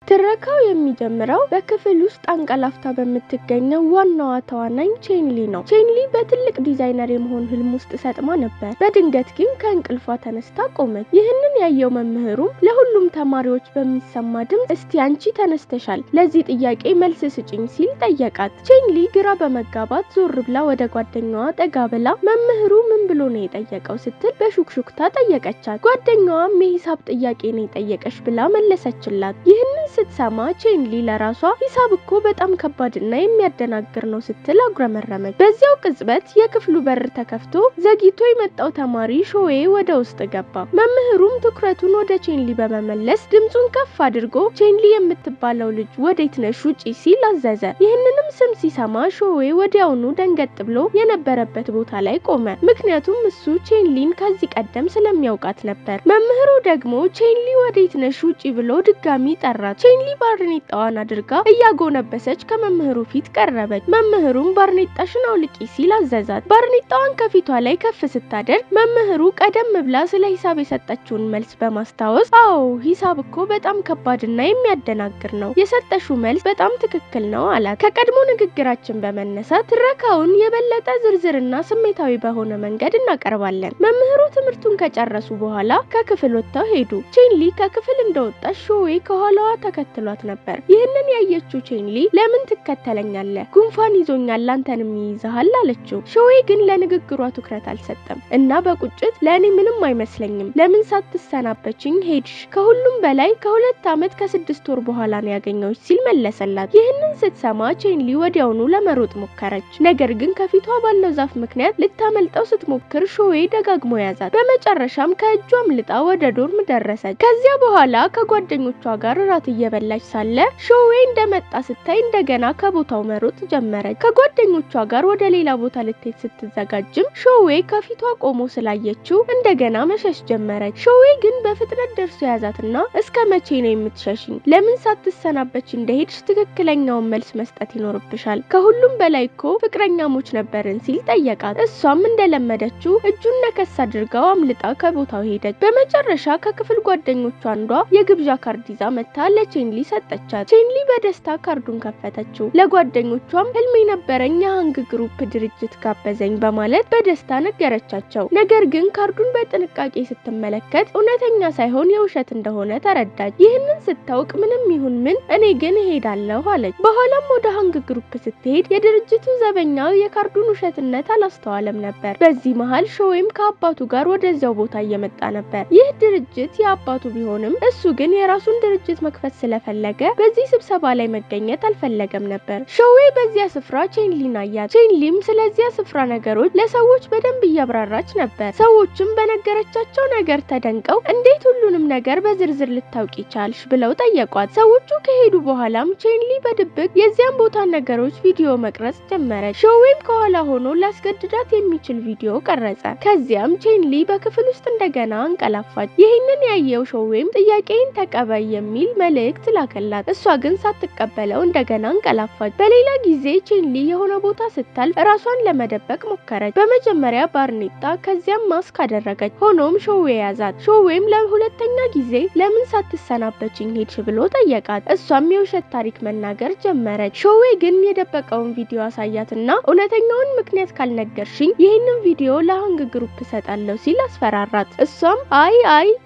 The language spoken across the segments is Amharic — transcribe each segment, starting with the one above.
ትረካው የሚጀምረው በክፍል ውስጥ አንቀላፍታ በምትገኘው ዋናዋ ተዋናኝ ቼንሊ ነው። ቼንሊ በትልቅ ዲዛይነር የመሆን ህልም ውስጥ ሰጥማ ነበር። በድንገት ግን ከእንቅልፏ ተነስታ ቆመች። ይህንን ያየው መምህሩም ለሁሉም ተማሪዎች በሚሰማ ድምጽ እስቲ አንቺ ተነስተሻል፣ ለዚህ ጥያቄ መልስ ስጪኝ ሲል ጠየቃት። ቼንሊ ግራ በመጋባት ዞር ብላ ወደ ጓደኛዋ ጠጋ ብላ መምህሩ ምን ብሎ ነው የጠየቀው ስትል በሹክሹክታ ጠየቀቻት። ጓደኛዋም የሂሳብ ጥያቄ ነው የጠየቀሽ ብላ መለሰችላት። ይህንን ስትሰማ ቼንሊ ለራሷ ሂሳብ እኮ በጣም ከባድና የሚያደናግር ነው ስትል አጉረመረመች። በዚያው ቅጽበት የክፍሉ በር ተከፍቶ ዘግይቶ የመጣው ተማሪ ሾዌ ወደ ውስጥ ገባ። መምህሩም ትኩረቱን ወደ ቼንሊ በመመለስ ድምጹን ከፍ አድርጎ ቼንሊ የምትባለው ልጅ ወዴት ነሽ ውጪ ሲል አዘዘ። ይህንንም ስም ሲሰማ ሾዌ ወዲያውኑ ደንገጥ ብሎ የነበረበት ቦታ ላይ ቆመ። ምክንያቱም እሱ ቼንሊን ከዚህ ቀደም ስለሚያውቃት ነበር። መምህሩ ደግሞ ቼንሊ ወዴት ነሽ ውጪ ብሎ ድጋሚ ጠራት። ቼንሊ ባርኔጣዋን አድርጋ እያጎነበሰች ከመምህሩ ፊት ቀረበች። መምህሩም ባርኔጣሽን አውልቂ ሲል አዘዛት። ባርኔጣዋን ከፊቷ ላይ ከፍ ስታደርግ መምህሩ ቀደም ብላ ስለ ሂሳብ የሰጠችውን መልስ በማስታወስ አዎ ሂሳብ እኮ በጣም ከባድና የሚያደናግር ነው፣ የሰጠሽው መልስ በጣም ትክክል ነው አላት። ከቀድሞ ንግግራችን በመነሳት ትረካውን የበለጠ ዝርዝርና ስሜታዊ በሆነ መንገድ እናቀርባለን። መምህሩ ትምህርቱን ከጨረሱ በኋላ ከክፍል ወጥተው ሄዱ። ቼንሊ ከክፍል እንደወጣች ሾዌ ከኋላዋ ተከትሏት ነበር። ይህንን ያየችው ቼንሊ ለምን ትከተለኛለህ? ጉንፋን ይዞኛል አንተንም ይይዛል አለችው። ሾዌ ግን ለንግግሯ ትኩረት አልሰጠም እና በቁጭት ለኔ ምንም አይመስለኝም፣ ለምን ሳትሰናበችኝ ሄድሽ? ከሁሉም በላይ ከ2 ዓመት ከ6 ወር በኋላ ነው ያገኘሁሽ ሲል መለሰላት። ይህንን ስትሰማ ቼንሊ ወዲያውኑ ለመሮጥ ሞከረች። ነገር ግን ከፊቷ ባለው ዛፍ ምክንያት ልታመልጠው ስትሞክር ሾዌ ደጋግሞ ያዛት። በመጨረሻም ከእጇ አምልጣ ወደ ዶርም ደረሰች። ከዚያ በኋላ ከጓደኞቿ ጋር ራት እየበላች ሳለ ሾዌ እንደመጣ ስታይ እንደገና ከቦታው መሮጥ ጀመረች። ከጓደኞቿ ጋር ወደ ሌላ ቦታ ልትሄድ ስትዘጋጅም ሾዌ ከፊቷ ቆሞ ስላየችው እንደገና መሸሽ ጀመረች። ሾዌ ግን በፍጥነት ደርሶ ያዛትና እስከ መቼ ነው የምትሸሽኝ? ለምን ሳትሰናበች እንደሄድሽ ትክክለኛውን መልስ መስጠት ይኖርብሻል። ከሁሉም በላይ እኮ ፍቅረኛሞች ነበርን ሲል ጠየቃት። እሷም እንደለመደችው እጁን ነከስ አድርጋው አምልጣ ከቦታው ሄደች። በመጨረሻ ከክፍል ጓደኞቿ አንዷ የግብዣ ካርድ ይዛ መታ ለቼንሊ ሰጠቻት። ቼንሊ በደስታ ካርዱን ከፈተችው። ለጓደኞቿም ህልም የነበረኝ የሃንግ ግሩፕ ድርጅት ጋበዘኝ በማለት በደስታ ነገረቻቸው። ነገር ግን ካርዱን በጥንቃቄ ስትመለከት እውነተኛ ሳይሆን የውሸት እንደሆነ ተረዳች። ይህንን ስታውቅ ምንም ይሁን ምን እኔ ግን እሄዳለሁ አለች። በኋላም ወደ ሃንግ ግሩፕ ስትሄድ የድርጅቱ ዘበኛ የካርዱን ውሸትነት አላስተዋለም ነበር። በዚህ መሃል ሾዌም ከአባቱ ጋር ወደዚያው ቦታ እየመጣ ነበር። ይህ ድርጅት የአባቱ ቢሆንም እሱ ግን የራሱን ድርጅት መክፈት ስለፈለገ በዚህ ስብሰባ ላይ መገኘት አልፈለገም ነበር። ሾዌ በዚያ ስፍራ ቼንሊን አያት። ቼንሊም ስለዚያ ስፍራ ነገሮች ለሰዎች በደንብ እያብራራች ነበር። ሰዎችም በነገረቻቸው ነገር ተደንቀው እንዴት ሁሉንም ነገር በዝርዝር ልታውቂ ቻልሽ ብለው ጠየቋት። ሰዎቹ ከሄዱ በኋላም ቼንሊ በድብቅ የዚያን ቦታ ነገሮች ቪዲዮ መቅረጽ ጀመረች። ሾዌም ከኋላ ሆኖ ላስገድዳት የሚችል ቪዲዮ ቀረጸ። ከዚያም ቼንሊ በክፍል ውስጥ እንደገና አንቀላፋች። ይህንን ያየው ሾዌም ጥያቄን ተቀበይ የሚል መልእክት ላከላት። እሷ ግን ሳትቀበለው እንደገና አንቀላፋች። በሌላ ጊዜ ቼንሊ የሆነ ቦታ ስታልፍ ራሷን ለመደበቅ ሞከረች። በመጀመሪያ ባርኔጣ ከዚያም ማስክ አደረገች። ሆኖም ሾዌ ያዛት። ሾዌም ለሁለተኛ ጊዜ ለምን ሳትሰናበችኝ ሄድሽ ብሎ ጠየቃት። እሷም የውሸት ታሪክ መናገር ጀመረች። ሾዌ ግን የደበቀውን ቪዲዮ አሳያትና እውነተኛውን ምክንያት ካልነገርሽኝ ይህንን ቪዲዮ ለሃንግ ግሩፕ ሰጣለሁ ሲል አስፈራራት። እሷም አይ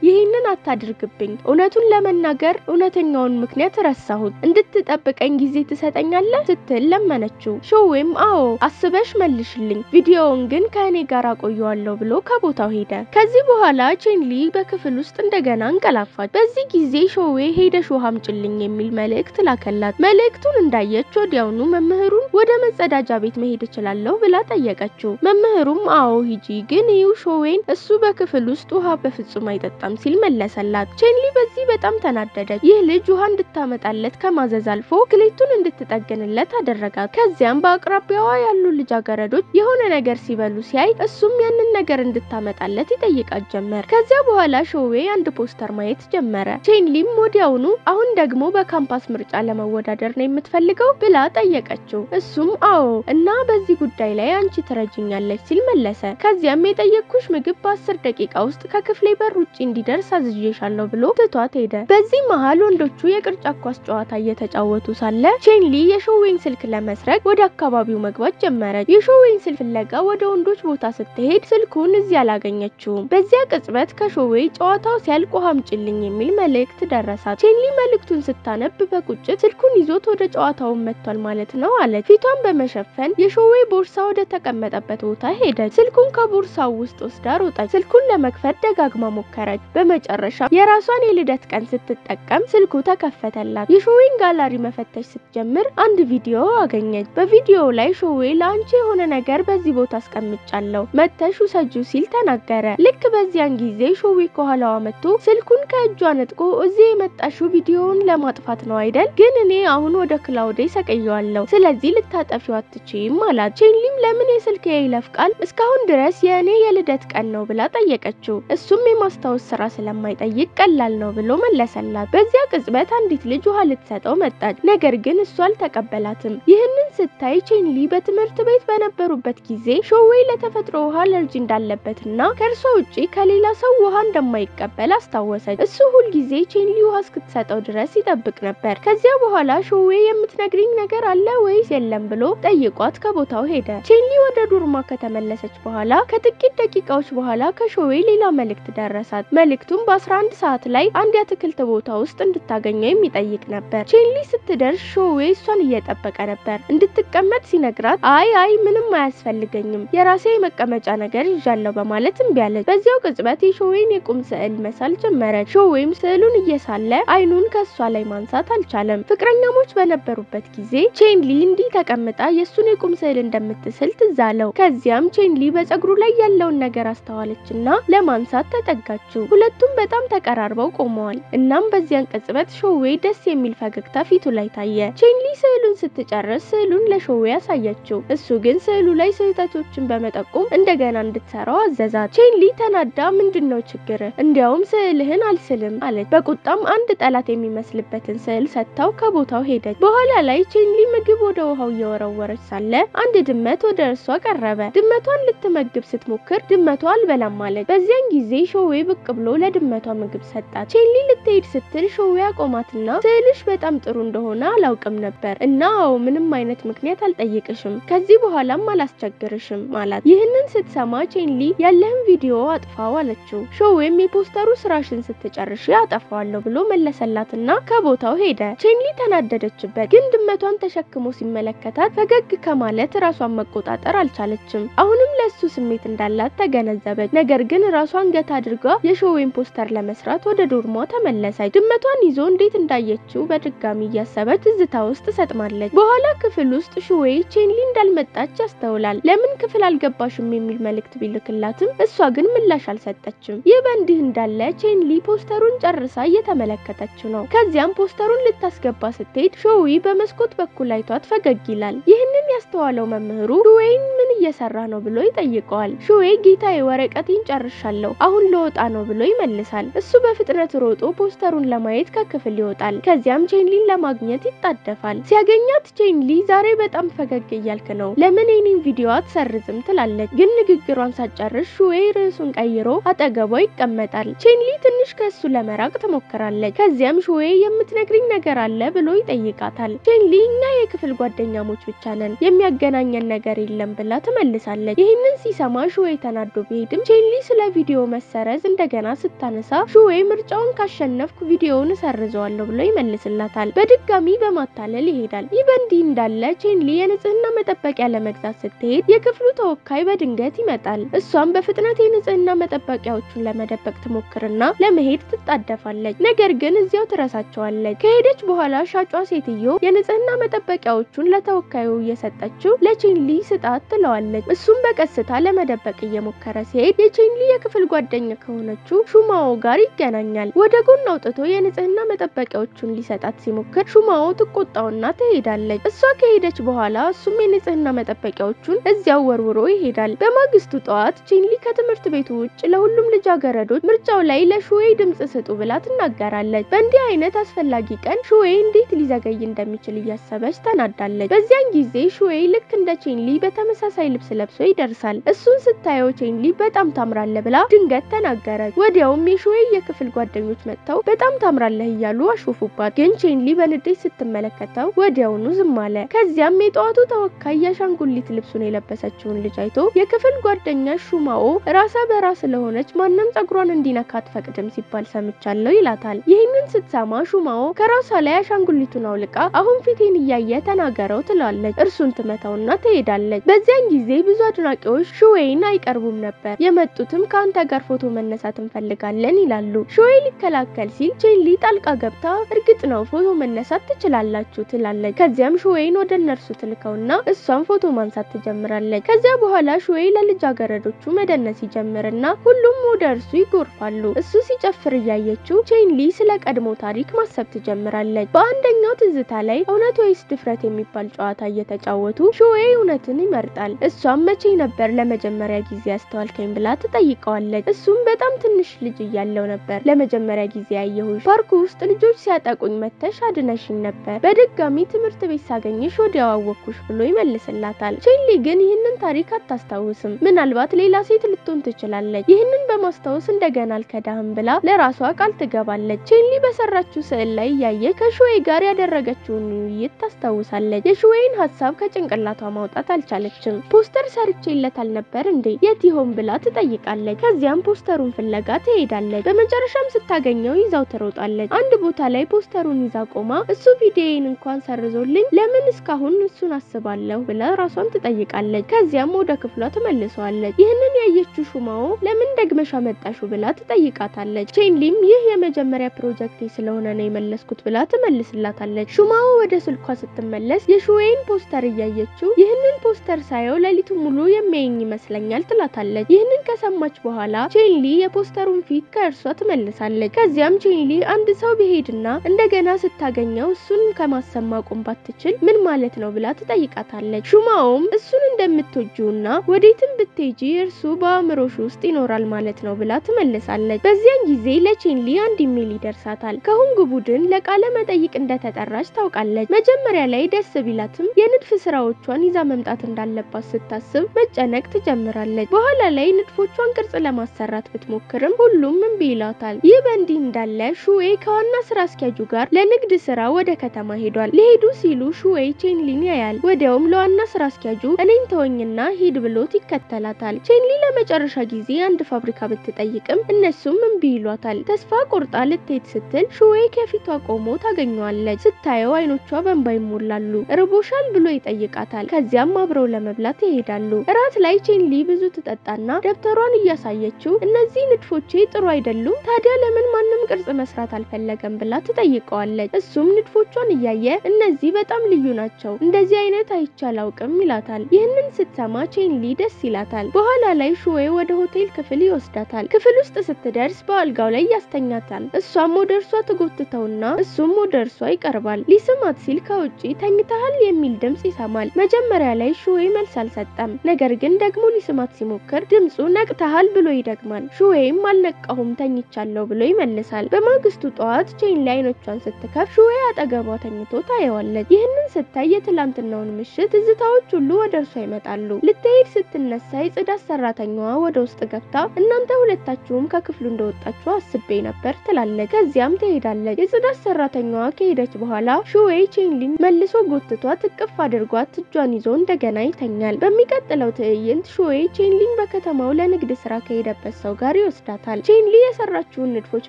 ይህንን አታድርግብኝ፣ እውነቱን ለመናገር እውነተኛውን ምክንያት ረሳሁት፣ እንድትጠብቀኝ ጊዜ ትሰጠኛለህ ስትል ለመነችው። ሾዌም አዎ አስበሽ መልሽልኝ፣ ቪዲዮውን ግን ከእኔ ጋር አቆየዋለሁ ብሎ ከቦታው ሄደ። ከዚህ በኋላ ቼንሊ በክፍል ውስጥ እንደገና አንቀላፋች። በዚህ ጊዜ ሾዌ ሄደሽ ውሃ አምጪልኝ የሚል መልእክት ላከላት። መልእክቱን እንዳየች ወዲያውኑ መምህሩን ወደ መጸዳጃ ቤት መሄድ እችላለሁ ብላ ጠየቀችው። መምህሩም አዎ ሂጂ፣ ግን ይው ሾዌን እሱ በክፍል ውስጥ ውሃ በፍጹም አይጠጣም ሲል መለሰላት። ቼንሊ በዚህ በጣም ተናደደች። ይህ ልጅ ውሃ እንድታመጣለት ከማዘዝ አልፎ ክሌቱን እንድትጠገንለት አደረጋት። ከዚያም በአቅራቢያዋ ያሉ ልጃገረዶች የሆነ ነገር ሲበሉ ሲያይ እሱም ያንን ነገር እንድታመጣለት ይጠይቃት ጀመር። ከዚያ በኋላ ሾዌ አንድ ፖስተር ማየት ጀመረ። ቼንሊም ወዲያውኑ አሁን ደግሞ በካምፓስ ምርጫ ለመወዳደር ነው የምትፈልገው ብላ ጠየቀችው። እሱም አዎ እና በዚህ ጉዳይ ላይ አንቺ ትረጂኛለች ሲል መለሰ። ከዚያም የጠየቅኩሽ ምግብ በ10 ደቂቃ ውስጥ ከክፍሌ በር ውጪ እንዲደርስ አዝዤሻለሁ ብሎ ትቷት ሄደ። በዚህ መሃል ወንዶች ወንዶቹ የቅርጫት ኳስ ጨዋታ እየተጫወቱ ሳለ ቼንሊ የሾዌን ስልክ ለመስረቅ ወደ አካባቢው መግባት ጀመረች። የሾዌን ስልክ ፍለጋ ወደ ወንዶች ቦታ ስትሄድ ስልኩን እዚያ አላገኘችውም። በዚያ ቅጽበት ከሾዌ ጨዋታው ሲያልቅ ውሃ አምጪልኝ የሚል መልእክት ደረሳት። ቼንሊ መልእክቱን ስታነብ በቁጭት ስልኩን ይዞት ወደ ጨዋታው መጥቷል ማለት ነው አለች። ፊቷን በመሸፈን የሾዌ ቦርሳ ወደ ተቀመጠበት ቦታ ሄደች። ስልኩን ከቦርሳው ውስጥ ወስዳ ሮጠች። ስልኩን ለመክፈት ደጋግማ ሞከረች። በመጨረሻ የራሷን የልደት ቀን ስትጠቀም ስልኩ ተከፈተላት። የሾዌን ጋላሪ መፈተሽ ስትጀምር አንድ ቪዲዮ አገኘች። በቪዲዮው ላይ ሾዌ ለአንቺ የሆነ ነገር በዚህ ቦታ አስቀምጫለሁ መተሽ ውሰጂው ሲል ተናገረ። ልክ በዚያን ጊዜ ሾዌ ከኋላዋ መጥቶ ስልኩን ከእጇ ነጥቆ እዚህ የመጣሽው ቪዲዮውን ለማጥፋት ነው አይደል? ግን እኔ አሁን ወደ ክላውዴ ሰቀየዋለሁ፣ ስለዚህ ልታጠፊው አትችይም አላት። ቼንሊም ለምን የስልክ የይለፍ ቃል እስካሁን ድረስ የእኔ የልደት ቀን ነው ብላ ጠየቀችው። እሱም የማስታወስ ስራ ስለማይጠይቅ ቀላል ነው ብሎ መለሰላት። በዚያ ቅጽበት አንዲት ልጅ ውሃ ልትሰጠው መጣች። ነገር ግን እሷ አልተቀበላትም። ይህንን ስታይ ቼንሊ በትምህርት ቤት በነበሩበት ጊዜ ሾዌ ለተፈጥሮ ውሃ አለርጂ እንዳለበትና ከእርሷ ውጪ ከሌላ ሰው ውሃ እንደማይቀበል አስታወሰች። እሱ ሁሉ ጊዜ ቼንሊ ውሃ እስክትሰጠው ድረስ ይጠብቅ ነበር። ከዚያ በኋላ ሾዌ የምትነግሪኝ ነገር አለ ወይስ የለም ብሎ ጠይቋት ከቦታው ሄደ። ቼንሊ ወደ ዶርማ ከተመለሰች በኋላ ከጥቂት ደቂቃዎች በኋላ ከሾዌ ሌላ መልእክት ደረሳት። መልእክቱም በ11 ሰዓት ላይ አንድ የአትክልት ቦታ ውስጥ እንድታገኘው የሚጠይቅ ነበር። ቼንሊ ስትደርስ ሾዌ እሷን እየጠበቀ ነበር። እንድትቀመጥ ሲነግራት አይ ምንም አያስፈልገኝም የራሴ መቀመጫ ነገር ይዣለሁ በማለት እምቢ አለች። በዚያው ቅጽበት የሾዌን የቁም ስዕል መሳል ጀመረች። ሾዌም ስዕሉን እየሳለ አይኑን ከሷ ላይ ማንሳት አልቻለም። ፍቅረኛሞች በነበሩበት ጊዜ ቼንሊ እንዲህ ተቀምጣ የሱን የቁም ስዕል እንደምትስል ትዝ አለው። ከዚያም ቼንሊ በፀጉሩ ላይ ያለውን ነገር አስተዋለችና ለማንሳት ተጠጋችው። ሁለቱም በጣም ተቀራርበው ቆመዋል። እናም በዚያን ቅጽበት ሾዌ ደስ የሚል ፈገግታ ፊቱ ላይ ታየ። ቼንሊ ስዕሉን ስትጨርስ ስዕሉን ለሾዌ ያሳየችው። እሱ ግን ስዕሉ ላይ ስህተቶችን በመጠቆም እንደገና እንድትሰራው አዘዛት። ቼንሊ ተናዳ ምንድነው ችግር? እንዲያውም ስዕልህን አልስልም አለች። በቁጣም አንድ ጠላት የሚመስልበትን ስዕል ሰጥታው ከቦታው ሄደች። በኋላ ላይ ቼንሊ ምግብ ወደ ውሃው እየወረወረች ሳለ አንድ ድመት ወደ እርሷ ቀረበ። ድመቷን ልትመግብ ስትሞክር ድመቷ አልበላም አለች። በዚያን ጊዜ ሾዌ ብቅ ብሎ ለድመቷ ምግብ ሰጣት። ቼንሊ ልትሄድ ስትል ሾዌ አቆማትና ስዕልሽ በጣም ጥሩ እንደሆነ አላውቅም ነበር እና ምንም አይነት ምክንያት አልጠይቅሽም፣ ከዚህ በኋላም አላስቸግርሽም ማለት። ይህንን ስትሰማ ቼንሊ ያለህን ቪዲዮ አጥፋው አለችው። ሾዌም የፖስተሩ ስራሽን ስትጨርሽ አጠፋዋለሁ ብሎ መለሰላትና ከቦታው ሄደ። ቼንሊ ተናደደችበት፣ ግን ድመቷን ተሸክሞ ሲመለከታት ፈገግ ከማለት ራሷን መቆጣጠር አልቻለችም። አሁንም ለሱ ስሜት እንዳላት ተገነዘበች። ነገር ግን ራሷን ገታ አድርጋ የሾዌን ፖስተር ለመስራት ወደ ዶርሟ ተመለሰች። ድመቷን ይዞ እንዴት እንዳየችው በድጋሚ እያሰበች ትዝታ ውስጥ ሰጥማለች። በኋላ ክፍል ውስጥ ሾዌ ቼንሊ እንዳልመጣች ያስተውላል። ለምን ክፍል አልገባሽም የሚል መልእክት ቢልክላትም እሷ ግን ምላሽ አልሰጠችም። ይህ በእንዲህ እንዳለ ቼንሊ ፖስተሩን ጨርሳ እየተመለከተችው ነው። ከዚያም ፖስተሩን ልታስገባ ስትሄድ ሾዌ በመስኮት በኩል አይቷት ፈገግ ይላል። ይህንን ያስተዋለው መምህሩ ሾዌን ምን እየሰራ ነው ብሎ ይጠይቀዋል። ሾዌ ጌታዬ ወረቀቴን ጨርሻለሁ አሁን ልወጣ ነው ብሎ ይመልሳል። እሱ በፍጥነት ሮጦ ፖስተሩን ለማየት ከክፍል ይወጣል። ከዚያም ቼንሊን ለማግኘት ይጣደፋል። ሲያገኛት ቼንሊ ዛሬ በጣም ፈገግ እያልክ ነው፣ ለምን የኔን ቪዲዮ አትሰርዝም ትላለች። ግን ንግግሯን ሳትጨርስ ሾዌ ርዕሱን ቀይሮ አጠገቧ ይቀመጣል። ቼንሊ ትንሽ ከሱ ለመራቅ ትሞክራለች። ከዚያም ሾዌ የምትነግሪኝ ነገር አለ ብሎ ይጠይቃታል። ቼንሊ እኛ የክፍል ጓደኛሞች ብቻ ነን የሚያገናኘን ነገር የለም ብላ ትመልሳለች። ይህንን ሲሰማ ሾዌ ተናዶ ቢሄድም ቼንሊ ስለ ቪዲዮ መሰረዝ እንደገና ስታነሳ ሾዌ ምርጫውን ካሸነፍኩ ቪዲዮውን ሰርዘዋለሁ ብሎ ይመልስላታል። በድጋሚ በማታለል ይሄዳል። ይህ በእንዲህ እንዳለ ቼንሊ የንጽህና መጠበቂያ ለመግዛት ስትሄድ የክፍሉ ተወካይ በድንገት ይመጣል። እሷም በፍጥነት የንጽህና መጠበቂያዎቹን ለመደበቅ ትሞክርና ለመሄድ ትጣደፋለች። ነገር ግን እዚያው ትረሳቸዋለች። ከሄደች በኋላ ሻጯ ሴትዮ የንጽህና መጠበቂያዎቹን ለተወካዩ እየሰጠችው ለቼንሊ ስጣት ትለዋለች። እሱም በቀስታ ለመደበቅ እየሞከረ ሲሄድ የቼንሊ የክፍል ጓደኛ ከሆነችው ሹማኦ ጋር ይገናኛል። ወደ ጎን አውጥቶ የንጽህና መጠበቂያዎቹን ሊሰጣት ሲሞክር ሹማኦ ትቆጣውና ትሄዳለች። እሷ ከሄደች በኋላ እሱም የንጽህና መጠበቂያዎቹን እዚያው ወርውሮ ይሄዳል። በማግስቱ ጠዋት ቼንሊ ከትምህርት ቤቱ ውጭ ለሁሉም ልጃገረዶች ምርጫው ላይ ለሾዌ ድምጽ ስጡ ብላ ትናገራለች። በእንዲህ አይነት አስፈላጊ ቀን ሾዌ እንዴት ሊዘገይ እንደሚችል እያሰበች ተናዳለች። በዚያን ጊዜ ሾዌ ልክ እንደ ቼንሊ በተመሳሳይ ልብስ ለብሶ ይደርሳል። እሱን ስታየው ቼንሊ በጣም ታምራለህ ብላ ድንገት ተናገረች። ወዲያውም የሹዌይ የክፍል ጓደኞች መጥተው በጣም ታምራለህ እያሉ አሾፉባት። ግን ቼንሊ በንዴት ስትመለከተው ወዲያውኑ ዝም አለ። ከዚያም የጠዋቱ ተወካይ የአሻንጉሊት ልብሱን የለበሰችውን ልጅ አይቶ የክፍል ጓደኛ ሹማኦ ራሳ በራ ስለሆነች ማንም ጸጉሯን እንዲነካት ፈቅድም ሲባል ሰምቻለሁ ይላታል። ይህንን ስትሰማ ሹማኦ ከራሷ ላይ አሻንጉሊቱን አውልቃ አሁን ፊቴን እያየ ተናገረው ትላለች። እርሱን ትመታውና ትሄዳለች። በዚያን ጊዜ ብዙ አድናቂዎች ሹዌይን አይቀርቡም ነበር። የመጡትም ከአንተ ጋር ፎቶ መነሳት እንፈልጋለን ይላሉ። ሹዌይ ሊከላከል ሲል ቼንሊ ጣልቃ ገብታ እርግጥ ነው ፎቶ መነሳት ትችላላችሁ ትላለች። ከዚያም ሹዌይን ወደ እነርሱ ትልከውና እሷም ፎቶ ማንሳት ትጀምራለች። ከዚያ በኋላ ሹዌይ ለልጃገረዶቹ መደነስ ይጀምርና ሁሉም ወደ እርሱ ይጎርፋሉ። እሱ ሲጨፍር እያየችው ቼንሊ ስለ ቀድሞ ታሪክ ማሰብ ትጀምራለች። በአንደኛው ትዝታ ላይ እውነት ወይስ ድፍረት የሚባል ጨዋታ እየተጫወቱ ሹዌይ እውነትን ይመርጣል። እሷም መቼ ነበር ለመጀመሪያ ጊዜ ያስተዋልከኝ ብላ ትጠይቀዋለች። እሱም በጣም ትንሽ ልጅ እያለው ነበር ለመጀመሪያ ጊዜ ያየሁሽ። ፓርኩ ውስጥ ልጆች ሲያጠቁኝ መተሽ አድነሽኝ ነበር። በድጋሚ ትምህርት ቤት ሳገኝሽ ወዲያው አወኩሽ ብሎ ይመልስላታል። ቼንሊ ግን ይህንን ታሪክ አታስታውስም። ምናልባት ሌላ ሴት ልትሆን ትችላለች። ይህንን በማስታወስ እንደገና አልከዳህም ብላ ለራሷ ቃል ትገባለች። ቼንሊ በሰራችው ስዕል ላይ እያየች ከሹዌይ ጋር ያደረገችውን ውይይት ታስታውሳለች። የሹዌይን ሀሳብ ከጭንቅላቷ ማውጣት አልቻለችም። ፖስተር ሰርቼለታል ነበር እንዴ የት ይሆን ብላ ትጠይቃለች። ከዚያም ፖስተሩን ፍለጋ ትሄዳለች። በመጨረሻም ስታገኘው ይዛው ትሮጣለች። አንድ ቦታ ላይ ፖስተሩን ይዛ ቆማ እሱ ቪዲዮዬን እንኳን ሰርዞልኝ ለምን እስካሁን እሱን አስባለሁ ብላ ራሷን ትጠይቃለች። ከዚያም ወደ ክፍሏ ትመልሰዋለች። ይህንን ያየችው ሹማኦ ለምን ደግመሽ አመጣሹ ብላ ትጠይቃታለች። ቼንሊም ይህ የመጀመሪያ ፕሮጀክቴ ስለሆነ ነው የመለስኩት ብላ ትመልስላታለች። ሹማኦ ወደ ስልኳ ስትመለስ የሹዌይን ፖስተር እያየችው ይህንን ፖስተር ሳየው ሌሊቱ ሙሉ የሚያየኝ ይመስለኛል ትላታለች። ይህንን ከሰማች በኋላ ቼንሊ የፖስተሩን ፊት ከእርሷ ትመልሳለች። ከዚያም ቼንሊ አንድ ሰው ቢሄድና እንደገና ስታገኘው እሱን ከማሰብ ማቆም ባትችል ምን ማለት ነው ብላ ትጠይቃታለች። ሹማኦም እሱን እንደምትወጂውና ወዴትም ብትሄጂ እርሱ በአእምሮሽ ውስጥ ይኖራል ማለት ነው ብላ ትመልሳለች። በዚያን ጊዜ ለቼንሊ አንድ ኢሜል ይደርሳታል። ከሁንግ ቡድን ለቃለ መጠይቅ እንደተጠራች ታውቃለች። መጀመሪያ ላይ ደስ ቢላትም የንድፍ ስራዎቿን ይዛ መምጣት እንዳለባት ስታስብ መጨነቅ ትጀምራለች። በኋላ ላይ ንድፎቿን ቅርጽ ለማሰራት ብትሞክርም ሁሉም እምቢ ይላታል። ይህ በእንዲህ እንዳለ ሹዌይ ከዋና ስራ አስኪያጁ ጋር ለንግድ ስራ ወደ ከተማ ሄዷል። ሊሄዱ ሲሉ ሹዌይ ቼንሊን ያያል። ወዲያውም ለዋና ስራ አስኪያጁ እኔን ተወኝና ሂድ ብሎት ይከተላታል። ቼንሊ ለመጨረሻ ጊዜ አንድ ፋብሪካ ብትጠይቅም እነሱም እምቢ ይሏታል። ተስፋ ቆርጣ ልትሄድ ስትል ሹዌይ ከፊቷ ቆሞ ታገኘዋለች። ስታየው አይኖቿ በእንባ ይሞላሉ። ርቦሻል ብሎ ይጠይቃታል። ከዚያም አብረው ለመብላት ይሄዳሉ። እራት ላይ ቼንሊ ብዙ ትጠጣና ደብተሯን እያሳየችው እነዚህ ንድፎቼ ጥሩ አይደሉም፣ ታዲያ ለምን ማንም ቅርጽ መስራት አልፈለገም ብላ ትጠይቀዋለች። እሱም ንድፎቿን እያየ እነዚህ በጣም ልዩ ናቸው፣ እንደዚህ አይነት አይቼ አላውቅም ይላታል። ይህንን ስትሰማ ቼንሊ ደስ ይላታል። በኋላ ላይ ሹዌይ ወደ ሆቴል ክፍል ይወስዳታል። ክፍል ውስጥ ስትደርስ በአልጋው ላይ ያስተኛታል። እሷም ወደ እርሷ ትጎትተውና እሱም ወደ እርሷ ይቀርባል። ሊስማት ሲል ከውጪ ተኝተሃል የሚል ድምጽ ይሰማል። መጀመሪያ ላይ ሹዌይ መልስ አልሰጠም። ነገር ግን ደግሞ ሊስማት ሲሞክር ድምጹ ነቅተሃል ብሎ ይደግማል። ሹዌይም አልነቃሁም ተኝቻለሁ ብሎ ይመልሳል። በማግስቱ ጠዋት ቼንሊ አይኖቿን ስትከፍ ሹዌይ አጠገቧ ተኝቶ ታየዋለች። ይህንን ስታይ የትላንትናውን ምሽት ትዝታዎች ሁሉ ወደ እርሷ ይመጣሉ። ልትሄድ ስትነሳ የጽዳት ሰራተኛዋ ወደ ውስጥ ገብታ እናንተ ሁለታችሁም ከክፍሉ እንደወጣችሁ አስቤ ነበር ትላለች። ከዚያም ትሄዳለች። የጽዳት ሰራተኛዋ ከሄደች በኋላ ሹዌይ ቼንሊን መልሶ ጎትቷት እቅፍ አድርጓት እጇን ይዞ እንደገና ይተኛል። በሚቀጥለው ትዕይንት ሹዌይ ቼንሊን በከተማው ለንግድ ስራ ከሄደበት ሰው ጋር ይወስዳታል። ቼንሊ የሰራችውን ንድፎች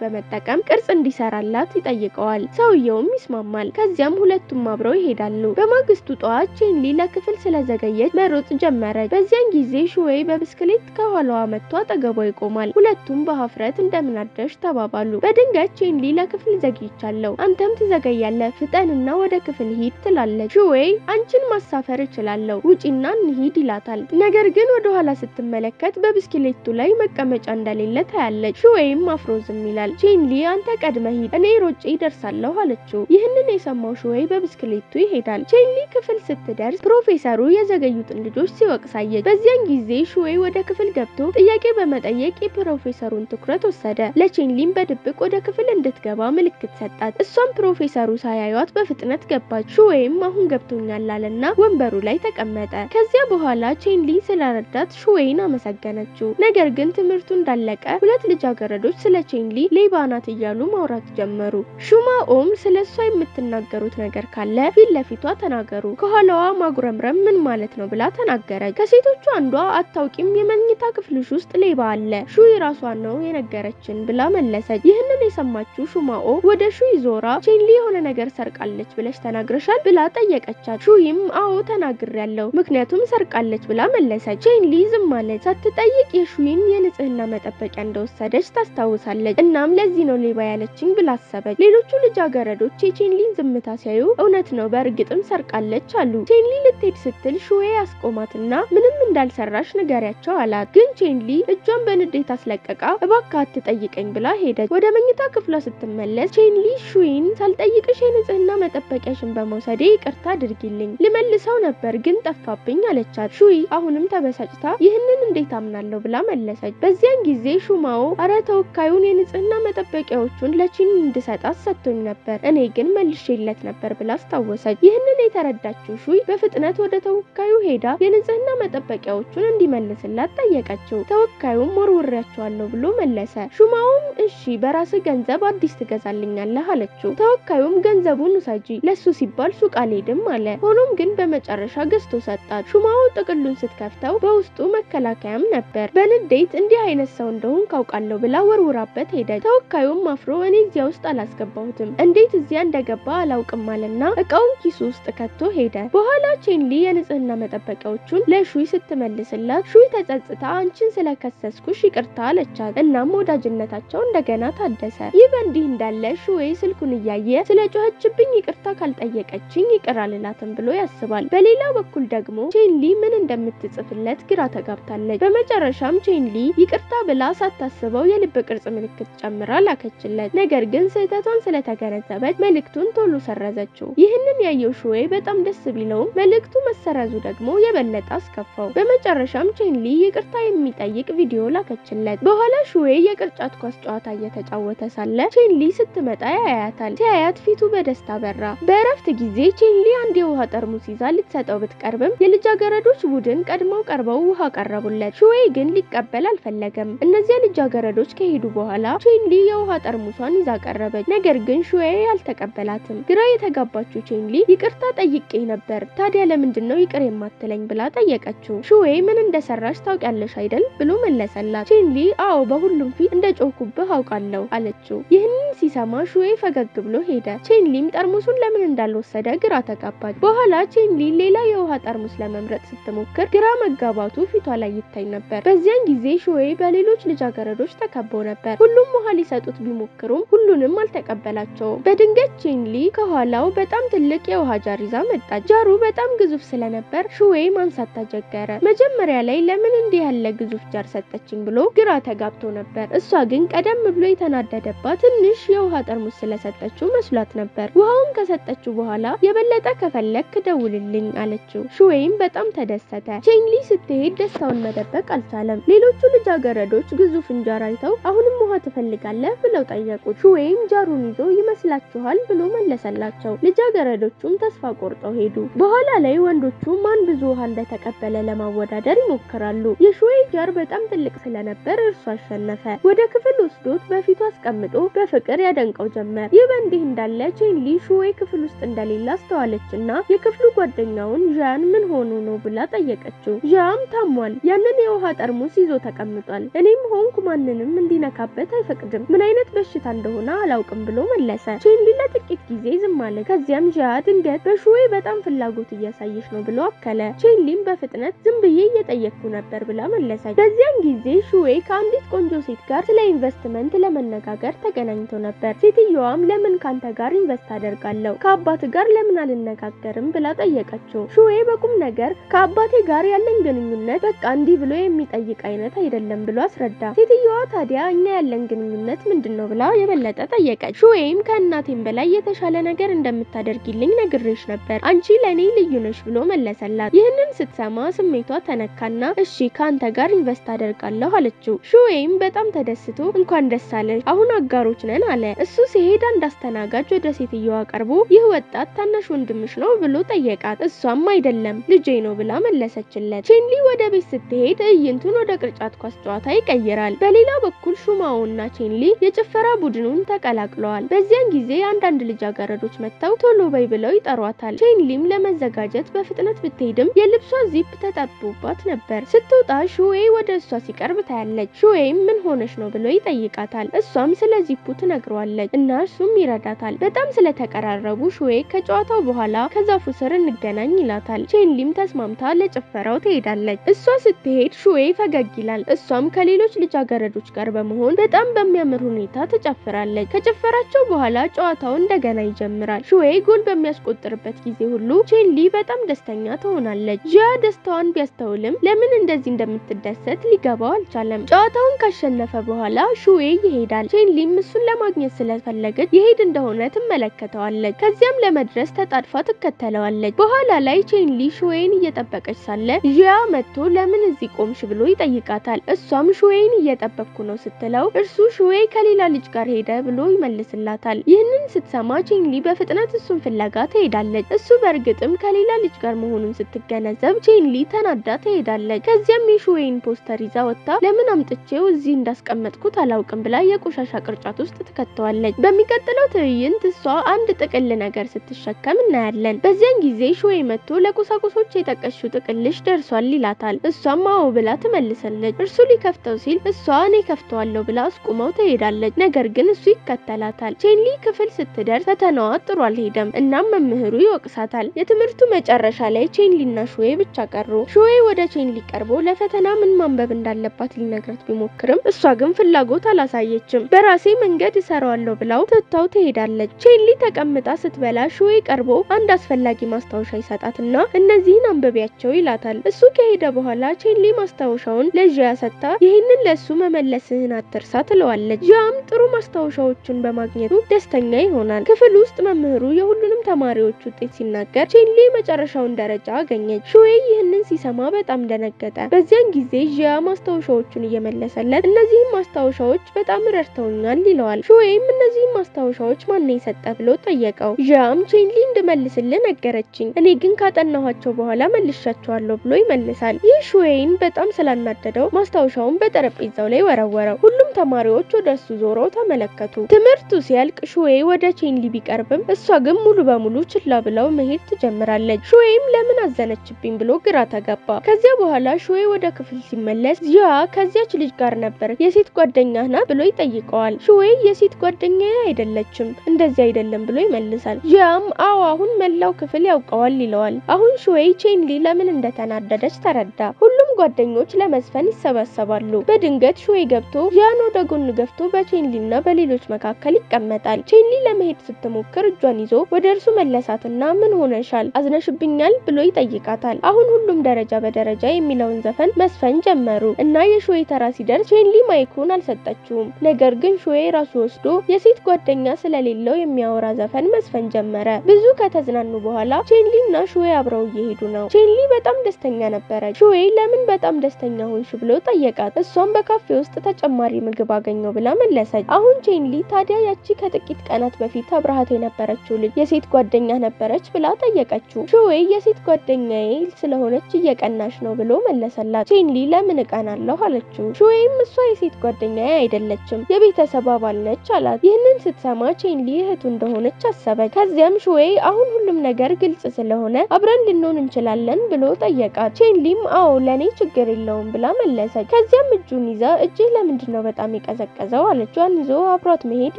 በመጠቀም ቅርጽ እንዲሰራላት ይጠይቀዋል። ሰውየውም ይስማማል። ከዚያም ሁለቱም አብረው ይሄዳሉ። በማግስቱ ጠዋት ቼንሊ ለክፍል ስለዘገየች መሮጥ ጀመረች። በዚያን ጊዜ ሹዌይ በብስክሌት ከኋላዋ መጥቶ አጠገቧ ይቆማል። ሁለቱም በሀፍረት እንደምን አደርሽ ተባባሉ። በድንገት ቼንሊ ለክፍል ዘግይቻለሁ፣ አንተም ትዘገያለህ፣ ፍጠንና ወደ ክፍል ሂድ ትላለች። ሹዌይ አንቺን ማሳፈር እችላለሁ፣ ውጪና እንሂድ ይላታል። ነገር ግን ወደ ኋላ ስትመለከት በብስክሌቱ ላይ መቀመጫ እንደሌለ ታያለች። ሹዌይም አፍሮ ዝም ይላል። ቼንሊ አንተ ቀድመህ ሂድ፣ እኔ ሮጬ ይደርሳለሁ አለችው። ይህንን የሰማው ሹዌይ በብስክሌቱ ይሄዳል። ቼንሊ ክፍል ስትደርስ ፕሮፌሰሩ የዘገዩትን ልጆች ሲወቅሳየች። በዚያን ጊዜ ሹዌይ ወደ ክፍል ገብቶ ጥያቄ በመጠየቅ የፕሮፌሰሩን ትኩረት ወሰደ። ለቼንሊም በድብቅ ወደ ክፍል እንድትገባ ምልክት ሰጣት። እሷም ፕሮፌሰሩ ሳያዩት በፍጥነት ገባች። ሹዌይም አሁን ገብቶኛል አለና ወንበሩ ላይ ተቀመጠ። ከዚያ ከዚያ በኋላ ቼንሊ ስለረዳት ሹዌይን አመሰገነችው። ነገር ግን ትምህርቱ እንዳለቀ ሁለት ልጃገረዶች ስለ ቼንሊ ሌባ ናት እያሉ ማውራት ጀመሩ። ሹማኦም ስለሷ የምትናገሩት ነገር ካለ ፊት ለፊቷ ተናገሩ፣ ከኋላዋ ማጉረምረም ምን ማለት ነው ብላ ተናገረች። ከሴቶቹ አንዷ አታውቂም፣ የመኝታ ክፍልሽ ውስጥ ሌባ አለ፣ ሹይ ራሷ ነው የነገረችን ብላ መለሰች። ይህንን የሰማችው ሹማኦ ወደ ሹይ ዞራ ቼንሊ የሆነ ነገር ሰርቃለች ብለሽ ተናግረሻል ብላ ጠየቀቻት። ሹይም አዎ ተናግሬያለሁ፣ ምክንያቱም ሰርቃለች ብላ መለሰች። ቼንሊ ዝም አለች። ሳትጠይቅ የሹይን የንጽህና መጠበቂያ እንደወሰደች ታስታውሳለች። እናም ለዚህ ነው ሌባ ያለችኝ ብላ አሰበች። ሌሎቹ ልጃገረዶች የቼንሊን ዝምታ ሲያዩ እውነት ነው በእርግጥም ሰርቃለች አሉ። ቼንሊ ልትሄድ ስትል ሹዌ አስቆማትና ምንም እንዳልሰራሽ ንገሪያቸው አላት። ግን ቼንሊ እጇን በንዴት አስለቀቃ እባክህ አትጠይቀኝ ብላ ሄደች። ወደ መኝታ ክፍሏ ስትመለስ ቼንሊ ሹይን ሳልጠይቅሽ የንጽህና መጠበቂያሽን በመውሰዴ ይቅርታ አድርጊልኝ ልመልሰው ነበር ግን ጠፋብኝ አለቻት። ሹይ አሁንም ተበሳጭታ ይህንን እንዴት አምናለሁ ብላ መለሰች። በዚያን ጊዜ ሹማው አረ ተወካዩን የንጽህና መጠበቂያዎቹን ለቼንሊ እንድሰጣት ሰጥቶኝ ነበር፣ እኔ ግን መልሼለት ነበር ብላ አስታወሰች። ይህንን የተረዳችው ሹይ በፍጥነት ወደ ተወካዩ ሄዳ የንጽህና መጠበቂያዎቹን እንዲመልስላት ጠየቀችው። ተወካዩም ወርውሬያቸዋለሁ ብሎ መለሰ። ሹማውም እሺ በራስህ ገንዘብ አዲስ ትገዛልኛለህ አለችው። ተወካዩም ገንዘቡን ውሰጂ፣ ለሱ ሲባል ሱቅ አልሄድም አለ። ሆኖም ግን በመጨረሻ ገዝቶ ሰጣት። ሹማው ጥቅሉን ስትከፍተው በውስጡ መከላከያም ነበር። በንዴት እንዲህ አይነት ሰው እንደሆን ካውቃለሁ ብላ ወርውራበት ሄደች። ተወካዩም አፍሮ እኔ እዚያ ውስጥ አላስገባሁትም፣ እንዴት እዚያ እንደገባ አላውቅም አለና እቃውን ኪሱ ውስጥ ከቶ ሄደ። በኋላ ቼንሊ የንጽህና መጠበቂያዎቹን ለሹይ ስትመልስላት ሹይ ተጸጽታ አንቺን ስለከሰስኩሽ ይቅርታ አለቻት። እናም ወዳጅነታቸው እንደገና ታደሰ። ይህ በእንዲህ እንዳለ ሹይ ስልኩን እያየ ስለጮኸችብኝ ይቅርታ ካልጠየቀችኝ ይቅር አልላትም ብሎ ያስባል። በሌላ በኩል ደግሞ ቼንሊ ምን እንደምትጽፍለት ግራ ተጋብታለች። በመጨረሻም ቼንሊ ይቅርታ ብላ ሳታስበው የልብ ቅርጽ ምልክት ጨምራ ላከችለት። ነገር ግን ስህተቷን ስለተገነዘበች መልእክቱን ቶሎ ሰረዘችው። ይህንን ያየው ሹዌ በጣም ደስ ቢለውም መልእክቱ መሰረዙ ደግሞ የበለጠ አስከፋው። በመጨረሻም ቼንሊ ይቅርታ የሚጠይቅ ቪዲዮ ላከችለት። በኋላ ሹዌ የቅርጫት ኳስ ጨዋታ እየተጫወተ ሳለ ቼንሊ ስትመጣ ያያታል። ሲያያት ፊቱ በደስታ በራ። በእረፍት ጊዜ ቼንሊ አንድ የውሃ ጠርሙስ ይዛ ልትሰጠው ብትቀርብም የልጃገረዶች ቡድን ቀድመው ቀርበው ውሃ ቀረቡለት። ሹዌ ግን ሊቀበል አልፈለገም። እነዚያ ልጃገረዶች ከሄዱ በኋላ ቼንሊ የውሃ ጠርሙሷን ይዛ ቀረበች። ነገር ግን ሹዌ አልተቀበላትም። ግራ የተጋባችው ቼንሊ ይቅርታ ጠይቄ ነበር፣ ታዲያ ለምንድነው ይቅር የማትለኝ ብላ ጠየቀችው። ሹዌ ምን እንደሰራሽ ታውቂያለሽ አይደል ብሎ መለሰላት። ቼንሊ አዎ በሁሉም ፊት እንደጮኩብህ አውቃለሁ አለችው። ይህንን ሲሰማ ሹዌ ፈገግ ብሎ ሄደ። ቼንሊም ጠርሙሱን ለምን እንዳልወሰደ ግራ ተጋባች። በኋላ ቼንሊ ሌላ የውሃ ጠርሙስ ለመምረጥ ስትሞክር ግራ መጋባቱ ፊቷ ላይ ይታይ ነበር። በዚያን ጊዜ ሹዌ በሌሎች ልጃገረዶች ተከበው ነበር። ሁሉም ውሃ ሊሰጡት ቢሞክሩም ሁሉንም አልተቀበላቸውም። በድንገት ቼንሊ ከኋላው በጣም ትልቅ የውሃ ጃር ይዛ መጣች። ጃሩ በጣም ግዙፍ ስለነበር ሹዌ ማንሳት ተቸገረ። መጀመሪያ ላይ ለምን እንዲህ ያለ ግዙፍ ጃር ሰጠችኝ ብሎ ግራ ተጋብቶ ነበር። እሷ ግን ቀደም ብሎ የተናደደባት ትንሽ የውሃ ጠርሙስ ስለሰጠችው መስሏት ነበር። ውሃውን ከሰጠችው በኋላ የበለጠ ከፈለክ ደውልልኝ አለችው። ሹዌም በጣም ተደሰተ። ቼንሊ ስትሄድ ደስታውን መደበቅ አልቻለም። ሌሎቹ ልጃገረዶች ግዙፍ እንጀራ አይተው አሁንም ውሃ ትፈልጋለህ ብለው ጠየቁት። ሹዌም ጃሩን ይዞ ይመስላችኋል ብሎ መለሰላቸው። ልጃገረዶቹም ተስፋ ቆርጠው ሄዱ። በኋላ ላይ ወንዶቹ ማን ብዙ ውሃ እንደተቀበለ ለማወዳደር ይሞክራሉ። የሹዌ ጃር በጣም ትልቅ ስለነበር እርሱ አሸነፈ። ወደ ክፍል ወስዶት በፊቱ አስቀምጦ በፍቅር ያደንቀው ጀመር። ይህ በእንዲህ እንዳለ ቼንሊ ሹዌ ክፍል ውስጥ እንደሌለ አስተዋለችና የክፍሉ ጓደኛውን ዣን ምን ሆኖ ነው ብላ ጠየቀችው። ዣም ታሟል፣ ያንን የውሃ ጠርሙስ ይዞ ተቀምጧል፣ እኔም ሆንኩ ማንንም እንዲነካበት አይፈቅድም፣ ምን አይነት በሽታ እንደሆነ አላውቅም ብሎ መለሰ። ቼንሊ ለጥቂት ጊዜ ዝም አለ። ከዚያም ዣ ድንገት በሹዌ በጣም ፍላጎት እያሳየች ነው ብሎ አከለ። ቼንሊም በፍጥነት ዝም ብዬ እየጠየቅኩ ነበር ብላ መለሰች። በዚያን ጊዜ ሹዌ ከአንዲት ቆንጆ ሴት ጋር ስለ ኢንቨስትመንት ለመነጋገር ተገናኝተው ነበር። ሴትየዋም ለምን ካንተ ጋር ኢንቨስት አደርጋለሁ ከአባት ጋር ለምን አልነጋገርም ብላ ጠየቀችው። ሹዌ በቁም ነገር ከአባቴ ጋር ያለኝ ግንኙነት በቃ እንዲህ ብሎ የሚጠይቅ አይነት አይደለም ብሎ አስረዳ። ሴትየዋ ታዲያ እኛ ያለን ግንኙነት ምንድነው ብላ የበለጠ ጠየቀች። ሹዌም ከእናቴም በላይ የተሻለ ነገር እንደምታደርጊልኝ ነግሬሽ ነበር አንቺ ለኔ ልዩ ነሽ ብሎ መለሰላት። ይህንን ስትሰማ ስሜቷ ተነካና እሺ ካንተ ጋር ኢንቨስት አደርጋለሁ አለችው። ሹዌም በጣም ተደስቶ እንኳን ደስ አለሽ አሁን አጋሮች ነን አለ። እሱ ሲሄድ አንድ አስተናጋጅ ወደ ሴትየዋ ቀርቦ ይህ ወጣት ታናሽ ወንድምሽ ነው ብሎ ጠየቃት። እሷም አይደለም ልጄ ነው ብላ መለሰችለት። ቼንሊ ወደ ቤት ስትሄድ ትዕይንቱን ወደ ቅርጫት ኳስ ጨዋታ ይቀይራል። በሌላ በኩል ሹማውና ቼንሊ የጭፈራ ቡድኑን ተቀላቅለዋል። በዚያን ጊዜ አንዳንድ ልጃገረዶች መጥተው ቶሎ በይ ብለው ይጠሯታል። ቼንሊም ለመዘጋጀት በፍጥነት ብትሄድም የልብሷ ዚፕ ተጣብቆባት ነበር። ስትወጣ ሹዌ ወደ እሷ ሲቀርብ ታያለች። ሹዌም ምን ሆነሽ ነው ብሎ ይጠይቃታል። እሷም ስለ ዚፑ ትነግረዋለች እና እሱም ይረዳታል። በጣም ስለተቀራረቡ ሹዌ ከጨዋታው በኋላ ከዛፉ ስር እንገናኝ ይላታል። ቼንሊም ተስማምታ ለጭፈራው ትሄዳለች። እሷ ስትሄድ ሹዌ ፈገግ ይላል። እሷም ከሌሎች ልጃገረዶች ጋር በመሆን በጣም በሚያምር ሁኔታ ትጨፍራለች። ከጭፈራቸው በኋላ ጨዋታው እንደገና ይጀምራል። ሹዌ ጎል በሚያስቆጥርበት ጊዜ ሁሉ ቼንሊ በጣም ደስተኛ ትሆናለች። ጂያ ደስታዋን ቢያስተውልም ለምን እንደዚህ እንደምትደሰት ሊገባው አልቻለም። ጨዋታውን ካሸነፈ በኋላ ሹዌ ይሄዳል። ቼንሊም እሱን ለማግኘት ስለፈለገች ይሄድ እንደሆነ ትመለከተዋለች። ከዚያም ለመድረስ ተጣድፋ ትከተለዋለች። በኋላ ላይ ቼንሊ ሹዌን እየጠበቀች ሳለ ጂያ መጥቶ ለምን እዚህ ቆምሽ ብሎ ይጠይቃታል። እሷም ሹዌን እየጠበቅኩ ነው ስትለው እርሱ ሹዌ ከሌላ ልጅ ጋር ሄደ ብሎ ይመልስላታል። ይህንን ስትሰማ ቼንሊ በፍጥነት እሱን ፍለጋ ትሄዳለች። እሱ በእርግጥም ከሌላ ልጅ ጋር መሆኑን ስትገነዘብ ቼንሊ ተናዳ ትሄዳለች። ከዚያም የሹዌን ፖስተር ይዛ ወጣ ለምን አምጥቼው እዚህ እንዳስቀመጥኩት አላውቅም ብላ የቆሻሻ ቅርጫት ውስጥ ትከተዋለች። በሚቀጥለው ትዕይንት እሷ አንድ ጥቅል ነገር ስትሸከም እናያለን። በዚያን ጊዜ ሹዌ መጥቶ ለቁሳቁሶች የጠቀሽው ጥቅልሽ ደርሷል ይላታል። እሷም አዎ ብላ ትመልሳለች። እርሱ ሊከፍተው ሲል እሷ እኔ ከፍተዋለሁ ብላ አስቁመው ትሄዳለች። ነገር ግን እሱ ይከተላታል። ቼንሊ ክፍል ስትደርስ ፈተናዋ ጥሩ አልሄደም። እናም መምህሩ ይወቅሳታል። የትምህርቱ መጨረሻ ላይ ቼንሊና ሹዌ ብቻ ቀሩ። ሹዌ ወደ ቼንሊ ቀርቦ ለፈተና ምን ማንበብ እንዳለባት ሊነግራት ቢሞክርም እሷ ግን ፍላጎት አላሳየችም። በራሴ መንገድ እሰራዋለሁ ብላው ትታው ትሄዳለች። ቼንሊ ተቀምጣ ስትበላ ሹዌ ቀርቦ አንድ አስፈላጊ ማስታወሻ ይሰጣትና እነዚህን አንብቢያቸው ይላታል። እሱ ከሄደ በኋላ ቼንሊ ማስታወሻውን ለጂያ ሰጥታ ይህንን ለሱ መመለስህን አትርሳ ትለዋለች። ጂያም ጥሩ ማስታወሻዎችን በማግኘቱ ደስተኛ ይሆናል። ክፍል ውስጥ መምህሩ የሁሉንም ተማሪዎች ውጤት ሲናገር ቼንሊ መጨረሻውን ደረጃ አገኘች። ሹዌ ይህንን ሲሰማ በጣም ደነገጠ። በዚያን ጊዜ ጂያ ማስታወሻዎቹን እየመለሰለት እነዚህን ማስታወሻዎች በጣም ረድተውኛል ይለዋል። ሹዌም እነዚህን ማስታወሻዎች ማን የሰጠ ብሎ ጠየቀው። ጂያም ቼንሊ እንድመልስልህ ነገረችኝ፣ እኔ ግን ካጠናኋቸው በኋላ መልሻቸዋለሁ ብሎ ይመልሳል። ይህ ሹዌን በጣም ስላናደደው ማስታወሻውን በጠረጴዛው ላይ ወረወረው። ሁሉም ተማሪዎች ወደሱ ዞረው ተመለከቱ። ትምህርቱ ሲያልቅ ሹዌ ወደ ቼንሊ ቢቀርብም እሷ ግን ሙሉ በሙሉ ችላ ብለው መሄድ ትጀምራለች። ሹዌም ለምን አዘነችብኝ ብሎ ግራ ተጋባ። ከዚያ በኋላ ሹዌ ወደ ክፍል ሲመለስ ጂያ ከዚያች ልጅ ጋር ነበር፣ የሴት ጓደኛህ ናት ብሎ ይጠይቀዋል። ሹዌ የሴት ጓደኛዬ አይደለችም፣ እንደዚህ አይደለም ብሎ ይመልሳል። ጂያም አዎ አሁን መላው ክፍል ያውቀዋል ይለዋል። አሁን ሹዌ ቼንሊ ለምን እንደተናደደች ተረዳ። ሁሉም ጓደኞች ለመስፈን ይሰበሰባሉ። በድንገት ሹዌ ገብቶ ጂያን ወደ ጎን ገፍቶ በቼንሊና በሌሎች መካከል ይቀመጣል። ቼንሊ ለመሄድ ስትሞክር እጇን ይዞ ወደ እርሱ መለሳትና ምን ሆነሻል አዝነሽብኛል ብሎ ይጠይቃታል። አሁን ሁሉም ደረጃ በደረጃ የሚለውን ዘፈን መስፈን ጀመሩ እና የሹዌ ተራ ሲደርስ ቼንሊ ማይኩን አልሰጠችውም። ነገር ግን ሹዌ ራሱ ወስዶ የሴት ጓደኛ ስለሌለው የሚያወራ ዘፈን መስፈን ጀመረ። ብዙ ከተዝናኑ በኋላ ቼንሊና ሹዌ አብረው እየሄዱ ነው። ቼንሊ በጣም ደስተኛ ነበረች። ሹዌ ለምን በጣም ደስተኛ ሆንሽ ብሎ ጠየቃት። እሷም በካፌ ውስጥ ተጨማሪ ምግብ አገኘው ብላ መለሰች። አሁን ቼንሊ ታዲያ ያቺ ከጥቂት ቀናት በፊት አብራሃት የነበረችው ልጅ የሴት ጓደኛ ነበረች ብላ ጠየቀችው። ሹዌ የሴት ጓደኛዬ ስለሆነች እየቀናሽ ነው ብሎ መለሰላት። ቼንሊ ለምን እቀናለሁ አለችው። ሹዌም እሷ የሴት ጓደኛዬ አይደለችም የቤተሰብ አባል ነች አላት። ይህንን ስትሰማ ቼንሊ እህቱ እንደሆነች አሰበች። ከዚያም ሹዌ አሁን ሁሉም ነገር ግልጽ ስለሆነ አብረን ልንሆን እንችላለን ብሎ ጠየቃት። ቼንሊም አዎ ለኔ ችግር የለውም ብላ መለሰች። ከዚያም እጁን ይዛ እጅህ ለምንድነው በጣም የቀዘቀዘው አለችዋን ይዞ አብሯት መሄድ